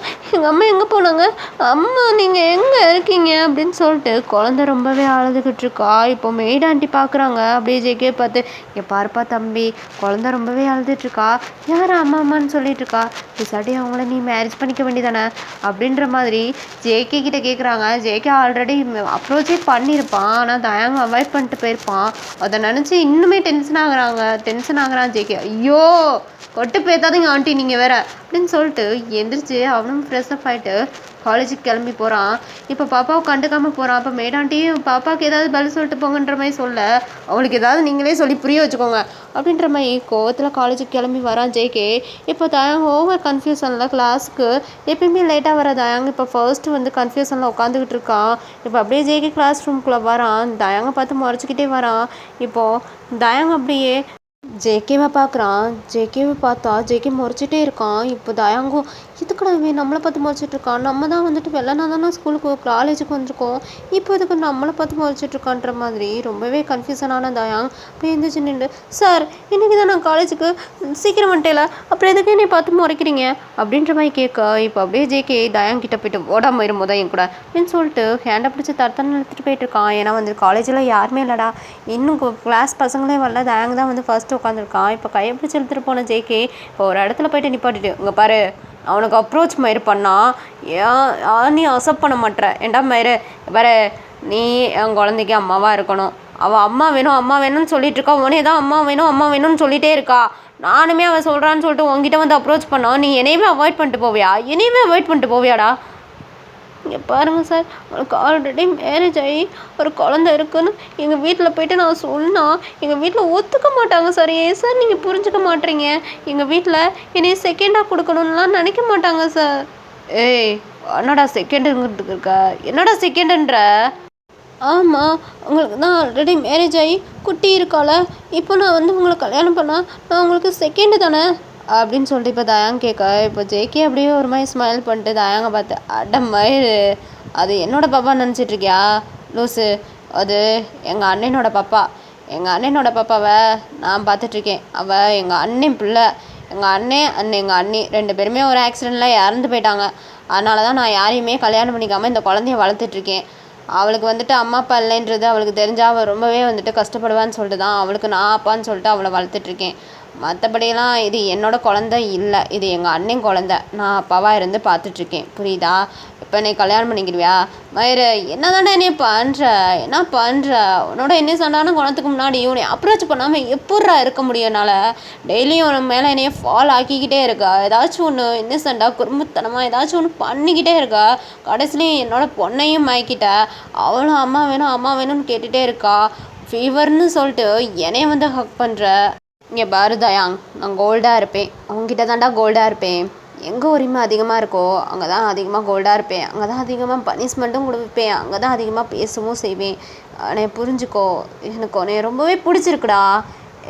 எங்கே போனாங்க, அம்மா நீங்கள் எங்கே இருக்கீங்க அப்படின்னு சொல்லிட்டு குழந்தை ரொம்பவே அழுதுகிட்டு இருக்கா. இப்போ மெய்டாண்டி பார்க்குறாங்க அப்படியே ஜேகே பார்த்து, இங்கே பாருப்பா தம்பி, குழந்தை ரொம்பவே அழுதுட்ருக்கா, யார் அம்மா அம்மான்னு சொல்லிட்டு இருக்கா, பிசாடி அவங்கள நீ மேரேஜ் பண்ணிக்க வேண்டியதானே அப்படின்ற மாதிரி ஜேகே கிட்ட கேட்குறாங்க. ஜேகே ஆல்ரெடி அப்ரோச்சே பண்ணியிருப்பான், ஆனால் தயாங்க அவாய்ட் பண்ணிட்டு போயிருப்பான். அதை நினச்சி இன்னுமே டென்ஷன் ஆகுறான் ஜேகே. ஐயோ கொட்டு பேத்தாதீங்க ஆண்டி நீங்கள் வேற அப்படின்னு சொல்லிட்டு எந்திரிச்சு அவனும் ஃப்ரெஷ் அப் ஆகிட்டு காலேஜுக்கு கிளம்பி போகிறான். இப்போ பாப்பாவை கண்டுக்காமல் போகிறான். அப்போ மேடாண்டியும் பாப்பாவுக்கு ஏதாவது பதில் சொல்லிட்டு போங்கன்ற மாதிரி சொல்ல, அவளுக்கு ஏதாவது நீங்களே சொல்லி புரிய வச்சுக்கோங்க அப்படின்ற மாதிரி கோவத்தில் காலேஜுக்கு கிளம்பி வரான் ஜேகே. இப்போ தயாங்க ஓவர் கன்ஃபியூஷனில் கிளாஸுக்கு எப்பயுமே லேட்டாக வர தயாங்க இப்போ ஃபர்ஸ்ட்டு வந்து கன்ஃபியூஷனில் உட்காந்துக்கிட்டு இருக்கான். இப்போ அப்படியே ஜேகே கிளாஸ் ரூம்குள்ளே வரான். தயாங்க பார்த்து முறைச்சிக்கிட்டே வரான். இப்போது தயாங்க அப்படியே ஜேகேவை பார்க்குறான். ஜேகேவை பார்த்தா ஜேகே முறைச்சிட்டே இருக்கான். இப்போ தயாங்கும் இதுக்கடா இவன் நம்மளை பார்த்து முறைச்சிட்டு இருக்கான், நம்ம தான் வந்துட்டு வெள்ளனா தானே ஸ்கூலுக்கு காலேஜுக்கு வந்திருக்கோம், இப்போ இதுக்கு நம்மளை பார்த்து முறைச்சிட்டு இருக்கான்ற மாதிரி ரொம்பவே கன்ஃபியூஷனான தயாங் இப்போ எழுந்திரிச்சு நின்று, சார் இன்றைக்கி தான் நான் காலேஜுக்கு சீக்கிரம் வந்துட்டேல, அப்புறம் எதுக்கு என்னை பார்த்து முறைக்கிறீங்க அப்படின்ற மாதிரி கேட்க. இப்போ அப்படியே ஜேகே தயாங் கிட்ட போய்ட்டு ஓடாமல் இரும்போதா என் கூட அப்படின்னு சொல்லிட்டு ஹேண்டை பிடிச்சி தரத்தானே எடுத்துகிட்டு போயிட்டு இருக்கான். ஏன்னா வந்து காலேஜில் யாருமே இல்லைடா, இன்னும் கிளாஸ் பசங்களே வரல, தயாங் தான் வந்து ஃபர்ஸ்ட்டு உட்காந்துருக்கான். இப்போ கையை பிடிச்சி எடுத்துகிட்டு போன ஜேகே இப்போ ஒரு இடத்துல போய்ட்டு நிப்பாட்டிட்டு, இங்கே பாரு அவனுக்கு அப்ரோச் மயிறு பண்ணால் ஏன் நீ அக்செப்ட் பண்ண மாட்டேற, ஏண்டா மயிறு வேறு நீ என் குழந்தைக்கு அம்மாவாக இருக்கணும், அவள் அம்மா வேணும்னு சொல்லிட்டு இருக்கா, உடனே தான் அம்மா வேணும்னு சொல்லிகிட்டே இருக்கா, நானுமே அவன் சொல்கிறான்னு சொல்லிட்டு உங்ககிட்ட வந்து அப்ரோச் பண்ணோம், நீ என்னையவே அவாய்ட் பண்ணிட்டு போவியாடா. இங்கே பாருங்கள் சார், அவளுக்கு ஆல்ரெடி மேரேஜ் ஆகி ஒரு குழந்த இருக்குன்னு எங்கள் வீட்டில் போய்ட்டு நான் சொன்னால் எங்கள் வீட்டில் ஒத்துக்க மாட்டாங்க சார். ஏன் சார் நீங்கள் புரிஞ்சுக்க மாட்டீங்க, எங்கள் வீட்டில் என்னைய செகண்டாக கொடுக்கணும்லாம் நினைக்க மாட்டாங்க சார். ஏய் என்னடா செகண்டுங்கிறதுக்கு இருக்கா, என்னடா செகண்டுன்ற? ஆமாம், உங்களுக்கு தான் ஆல்ரெடி மேரேஜ் ஆகி குட்டி இருக்கால, இப்போ நான் வந்து உங்களை கல்யாணம் பண்ணால் நான் உங்களுக்கு செகண்டு தானே அப்படின்னு சொல்லிட்டு இப்போ தயாங் கேட்க. இப்போ ஜேகே அப்படியே ஒரு மாதிரி ஸ்மைல் பண்ணிட்டு தயாங்க பார்த்து, அட மயிறு அது என்னோட பாப்பா நினச்சிட்ருக்கியா லூஸு, அது எங்கள் அண்ணனோட பாப்பாவை நான் பார்த்துட்ருக்கேன், அவள் எங்கள் அண்ணன் பிள்ளை, எங்கள் அண்ணி 2 பேருமே ஒரு ஆக்சிடெண்ட்டில் இறந்து போயிட்டாங்க, அதனால தான் நான் யாரையுமே கல்யாணம் பண்ணிக்காமல் இந்த குழந்தைய வளர்த்துட்ருக்கேன். அவளுக்கு வந்துட்டு அம்மா அப்பா இல்லைன்றது அவளுக்கு தெரிஞ்சால் அவள் ரொம்பவே வந்துட்டு கஷ்டப்படுவான்னு சொல்லிட்டு தான் அவளுக்கு நான் அப்பான்னு சொல்லிட்டு அவளை வளர்த்துட்ருக்கேன். மற்றபடியெல்லாம் இது என்னோட குழந்த இல்லை, இது எங்கள் அண்ணன் குழந்த, நான் அப்பாவாக இருந்து பார்த்துட்ருக்கேன் புரியுதா. இப்போ என்னை கல்யாணம் பண்ணிக்கிடுவியா? மயிறு என்ன தானே என்னைய பண்ணுற உன்னோட என்ன சண்டான குணத்துக்கு முன்னாடி உன்னை அப்ரோச் பண்ணாமல் எப்பட்றா இருக்க முடியும் என்னால்? டெய்லியும் உன் மேலே என்னைய ஃபால் ஆக்கிக்கிட்டே இருக்கா, ஏதாச்சும் ஒன்று இன்னசெண்டாக குறும்புத்தனமாக ஏதாச்சும் ஒன்று பண்ணிக்கிட்டே இருக்கா, கடைசிலையும் என்னோட பொண்ணையும் மயக்கிட்ட, அவளும் அம்மா வேணும்னு கேட்டுகிட்டே இருக்கா, ஃபீவர்னு சொல்லிட்டு என்னைய வந்து ஹக் பண்ணுற. இங்கே பாரு தயாங், நான் கோல்டாக இருப்பேன், அவங்ககிட்ட தாண்டா கோல்டாக இருப்பேன், எங்கே உரிமை அதிகமாக இருக்கோ அங்கே தான் அதிகமாக கோல்டாக இருப்பேன், அங்கே தான் அதிகமாக பனிஷ்மெண்ட்டும் கொடுப்பேன், அங்கே தான் அதிகமாக பேசவும் செய்வேன், என்னை புரிஞ்சுக்கோ, எனக்கு உன்னை ரொம்பவே பிடிச்சிருக்குடா,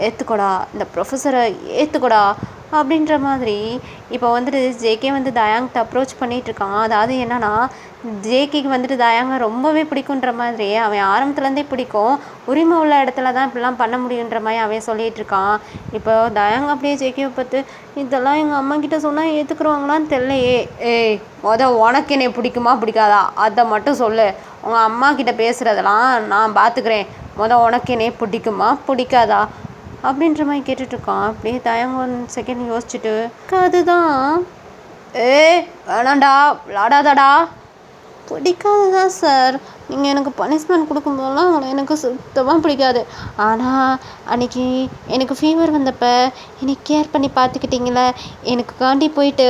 ஏற்றுக்கோடா, இந்த ப்ரொஃபஸரை ஏற்றுக்கோடா அப்படின்ற மாதிரி இப்போ வந்துட்டு ஜேகே வந்து தயாங்கிட்ட அப்ரோச் பண்ணிகிட்ருக்கான். அதாவது என்னன்னா ஜேகேக்கு வந்துட்டு தயாங்க ரொம்பவே பிடிக்குன்ற மாதிரி அவன் ஆரம்பத்துலேருந்தே பிடிக்கும், உரிமை உள்ள இடத்துல தான் இப்படிலாம் பண்ண முடியுன்ற மாதிரி அவன் சொல்லிகிட்ருக்கான். இப்போ தயாங்க அப்படியே ஜேகேவை பார்த்து, இதெல்லாம் எங்கள் அம்மா கிட்ட சொன்னால் ஏற்றுக்குருவாங்களான்னு தெரியலையே, ஏய் உனக்கு என்னை பிடிக்குமா பிடிக்காதா அதை மட்டும் சொல்லு, உங்கள் அம்மா கிட்ட பேசுகிறதெல்லாம் நான் பார்த்துக்கிறேன், உனக்கு என்னை பிடிக்குமா பிடிக்காதா அப்படின்ற மாதிரி கேட்டுட்ருக்கான். அப்படியே தயங்க 1 செகண்ட் யோசிச்சுட்டு, அதுதான் ஏய் வேணாண்டா, விளாடாதடா. பிடிக்காது தான் சார். நீங்கள் எனக்கு பனிஷ்மெண்ட் கொடுக்கும்போதெல்லாம் அவங்கள எனக்கு சுத்தமாக பிடிக்காது. ஆனால் அன்றைக்கி எனக்கு ஃபீவர் வந்தப்போ என்னை கேர் பண்ணி பார்த்துக்கிட்டிங்களே, எனக்கு காண்டி போயிட்டு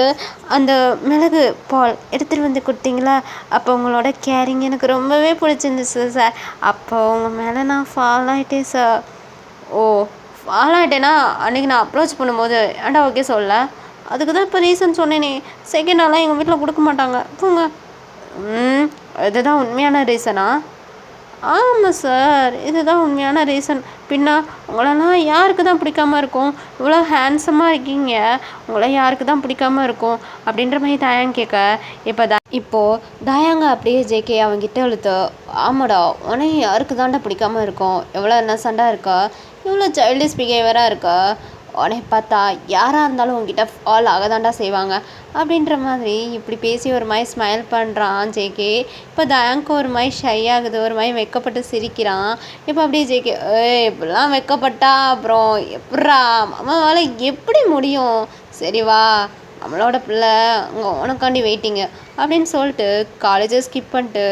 அந்த மிளகு பால் எடுத்துகிட்டு வந்து கொடுத்தீங்களா, அப்போ உங்களோட கேரிங் எனக்கு ரொம்பவே பிடிச்சிருந்துச்சு சார். அப்போ உங்கள் மேலே நான் ஃபாலோ ஆகிட்டேன் சார். ஓ, ஃபாலோ ஆகிட்டேன்னா அன்றைக்கி நான் அப்ரோச் பண்ணும்போது ஏன்டா ஓகே சொல்லலை? அதுக்கு தான் இப்போ ரீசன் சொன்னேனே. செகண்ட் நாளாக எங்கள் வீட்டில் கொடுக்க மாட்டாங்க போங்க. இதுதான் உண்மையான ரீசனா? ஆமாம் சார், இதுதான் உண்மையான ரீசன். பின்ன உங்களெல்லாம் யாருக்கு தான் பிடிக்காம இருக்கும்? இவ்வளோ ஹேண்ட்ஸமாக இருக்கீங்க, உங்களை யாருக்கு தான் பிடிக்காம இருக்கும் அப்படின்ற மாதிரி தாயாங்க கேட்க, இப்போது தாயாங்க அப்படியே ஜேகே அவங்கிட்ட இழுத்து, ஆமாடா உனக்கு யாருக்கு தாண்டா பிடிக்காம இருக்கும்? எவ்வளோ என்ன சண்டை இருக்கா, இவ்வளோ சைல்டிஷ் பிஹேவியராக இருக்கா, உன்னை பார்த்தா யாராக இருந்தாலும் உங்ககிட்ட ஃபால் ஆக தாண்டா செய்வாங்க அப்படின்ற மாதிரி இப்படி பேசி ஒரு மாதிரி ஸ்மைல் பண்ணுறான் ஜேகே. இப்போ தயாங்க்கு ஒரு மாதிரி ஷை ஆகுது, ஒரு மாதிரி வெக்கப்பட்டு சிரிக்கிறான். இப்போ அப்படியே ஜேகே, இப்படிலாம் வெக்கப்பட்டா அப்புறம் எப்பட்றா அம்மாவால் எப்படி முடியும்? சரி வா, நம்மளோட பிள்ளை அங்கே உனக்காண்டி வெயிட்டிங்கு அப்படின்னு சொல்லிட்டு காலேஜை ஸ்கிப் பண்ணிட்டு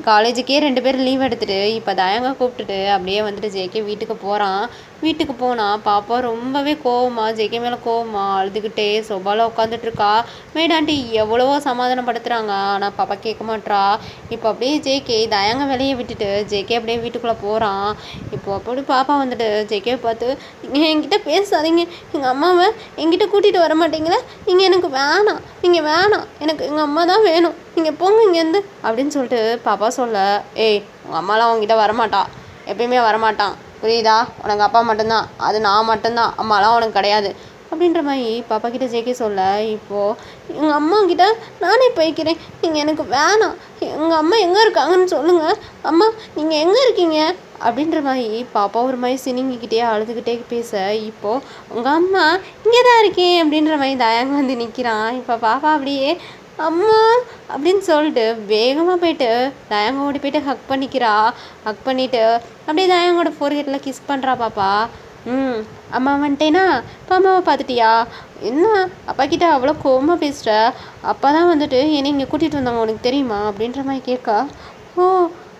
காலேஜுக்கே 2 பேர் லீவ் எடுத்துகிட்டு இப்போ தயாங்க கூப்பிட்டுட்டு அப்படியே வந்துட்டு ஜேகே வீட்டுக்கு போகிறான். வீட்டுக்கு போனால் பாப்பா ரொம்பவே கோவமா, ஜேகே மேலே கோவமா அழுதுகிட்டே சோபாவில் உட்காந்துட்ருக்கா. மேடாண்டி எவ்வளவோ சமாதானப்படுத்துகிறாங்க, ஆனால் பாப்பா கேட்க மாட்றா. இப்போ அப்படியே ஜேகே தயாங்க வெளியே விட்டுட்டு ஜேகே அப்படியே வீட்டுக்குள்ளே போகிறான். இப்போ அப்படி பாப்பா வந்துட்டு ஜேகே பார்த்து, நீங்கள் என்கிட்ட பேசாதீங்க, எங்கள் அம்மாவை என்கிட்ட கூட்டிகிட்டு வர மாட்டீங்களா? நீங்கள் எனக்கு வேணாம், நீங்கள் வேணாம், எனக்கு எங்கள் அம்மா தான் வேணும், நீங்கள் போங்க இங்கேருந்து அப்படின்னு சொல்லிட்டு பாப்பா சொல்ல, ஏய் உங்கள் அம்மாலாம் உங்ககிட்ட வரமாட்டா, எப்பயுமே வரமாட்டான் புரியுதா? உனக்கு அப்பா மட்டும்தான், அது நான் மட்டும்தான், அம்மாலாம் உனக்கு கிடையாது அப்படின்ற மாதிரி பாப்பா கிட்ட ஜேகே சொல்ல, இப்போது எங்கள் அம்மா கிட்ட நானே போய்க்கிறேன், நீங்கள் எனக்கு வேணாம், எங்கள் அம்மா எங்கே இருக்காங்கன்னு சொல்லுங்கள், அம்மா நீங்கள் எங்கே இருக்கீங்க அப்படின்ற மாதிரி பாப்பா ஒரு மாதிரி சினிங்கிக்கிட்டே அழுதுகிட்டே பேச, இப்போது உங்கள் அம்மா இங்கே தான் இருக்கேன் அப்படின்ற மாதிரி தயாங்க வந்து நிற்கிறான். இப்போ பாப்பா அப்படியே அம்மா அப்படின்னு சொல்லிட்டு வேகமாக போயிட்டு தயாங்க ஓடி போயிட்டு ஹக் பண்ணிக்கிறா. ஹக் பண்ணிவிட்டு அப்படியே தயாங்கோட ஃபோர்ஹெட்டில் கிஸ் பண்ணுறா பாப்பா. அம்மா வந்துட்டேனா? இப்போ அம்மாவை பார்த்துட்டியா? என்ன அப்பா கிட்ட அவ்வளோ கோவமாக பேசுகிற? அப்பா தான் வந்துட்டு என்னை இங்கே கூட்டிகிட்டு வந்தாங்க உனக்கு தெரியுமா அப்படின்ற மாதிரி கேட்கா. ஓ,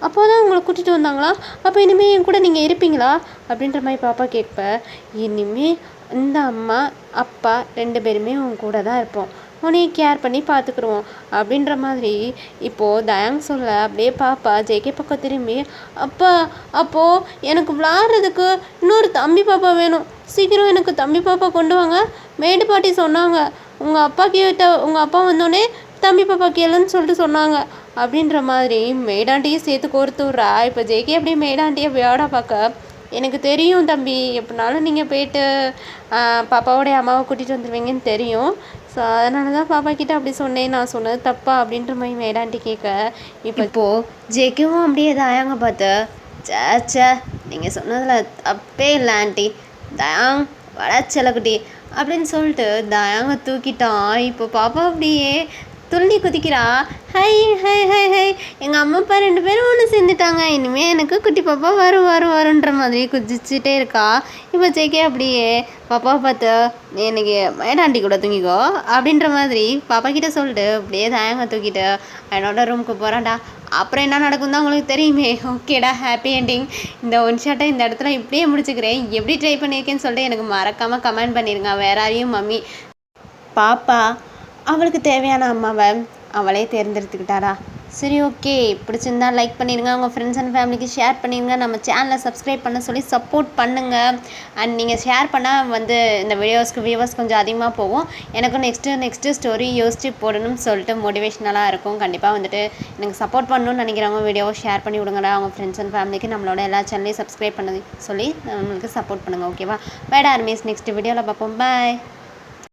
அப்போ தான் உங்களை கூட்டிகிட்டு வந்தாங்களா? அப்போ இனிமேல் என் கூட நீங்கள் இருப்பீங்களா அப்படின்ற மாதிரி பாப்பா கேட்ப. இனிமேல் இந்த அம்மா அப்பா 2 பேருமே உன் கூட தான் இருப்போம், உன்னையே கேர் பண்ணி பார்த்துக்குருவோம் அப்படின்ற மாதிரி இப்போது தயாங் சொல்ல, அப்படியே பாப்பா ஜேகே பக்கம் திரும்பி, அப்பா அப்போது எனக்கு விளாட்றதுக்கு இன்னொரு தம்பி பாப்பா வேணும், சீக்கிரம் எனக்கு தம்பி பாப்பா கொண்டு வாங்க, மேடு பாட்டி சொன்னாங்க, உங்கள் அப்பா கிட்ட உங்கள் அப்பா வந்தோடனே தம்பி பாப்பா கேளுன்னு சொல்லிட்டு சொன்னாங்க அப்படின்ற மாதிரி மேடாண்டியும் சேர்த்து கோர்த்து விட்றா. இப்போ ஜேகே அப்படியே மேடாண்டியை விளையாட பார்க்க, எனக்கு தெரியும் தம்பி, எப்படினாலும் நீங்கள் போயிட்டு பாப்பாவோடைய அம்மாவை கூட்டிகிட்டு வந்துடுவீங்கன்னு தெரியும், ஸோ அதனால தான் பாப்பா கிட்ட அப்படி சொன்னேன், நான் சொன்னது தப்பா அப்படின்ற மாதிரி மேடாண்டி கேட்க, இப்போது ஜேகேவும் அப்படியே தயாங்க பார்த்து, சே நீங்கள் சொன்னதில் தப்பே இல்லை ஆண்டி, தயாங் வளச்சலக்குட்டி அப்படின்னு சொல்லிட்டு தயாங்க தூக்கிட்டான். இப்போ பாப்பா அப்படியே துள்ளி குதிக்கிறா. ஹை ஹை ஹை ஹை, எங்கள் அம்மா அப்பா 2 பேரும் ஒன்று சேர்ந்துட்டாங்க, இனிமேல் எனக்கு குட்டி பாப்பா வருன்ற மாதிரி குதிச்சுட்டே இருக்கா. இப்போ ஜேகே அப்படியே பாப்பாவை பார்த்து, நீ எனக்கு மேடாண்டி கூட தூங்கிக்கோ அப்படின்ற மாதிரி பாப்பா கிட்ட சொல்லிட்டு அப்படியே தயாங்க தூக்கிட்டு என்னோட ரூமுக்கு போகிறான்டா. அப்புறம் என்ன நடக்கும் தான் உங்களுக்கு தெரியுமே. ஓகேடா, ஹாப்பி என்டிங். இந்த ஒன் ஷாட்டை இந்த இடத்துல இப்படியே முடிச்சுக்கிறேன். எப்படி ட்ரை பண்ணியிருக்கேன்னு சொல்லிட்டு எனக்கு மறக்காமல் கமெண்ட் பண்ணிடுங்க. வேற யாரையும் மம்மி பாப்பா அவளுக்கு தேவையான அம்மாவை அவளே தேர்ந்தெடுத்துக்கிட்டாரா? சரி, ஓகே, பிடிச்சிருந்தா லைக் பண்ணிடுங்க, உங்கள் ஃப்ரெண்ட்ஸ் அண்ட் ஃபேமிலிக்கு ஷேர் பண்ணிடுங்க, நம்ம சேனலை சப்ஸ்கிரைப் பண்ண சொல்லி சப்போர்ட் பண்ணுங்கள். அண்ட் நீங்கள் ஷேர் பண்ணால் வந்து இந்த வீடியோஸ்க்கு வியூவர்ஸ் கொஞ்சம் அதிகமாக போகும். எனக்கும் நெக்ஸ்ட்டு ஸ்டோரி யோசித்து போடணும்னு சொல்லிட்டு மோட்டிவேஷ்னலாக இருக்கும். கண்டிப்பாக வந்துட்டு எனக்கு சப்போர்ட் பண்ணணும்னு நினைக்கிறவங்க வீடியோவை ஷேர் பண்ணி விடுங்கடா. அவங்க ஃப்ரெண்ட்ஸ் அண்ட் ஃபேமிலிக்கு நம்மளோட எல்லா சேனலையும் சப்ஸ்கிரைப் பண்ண சொல்லி நம்மளுக்கு சப்போர்ட் பண்ணுங்கள். ஓகேவா? வேட ஆர்மிஸ் நெக்ஸ்ட் வீடியோவில் பார்ப்போம். பாய்.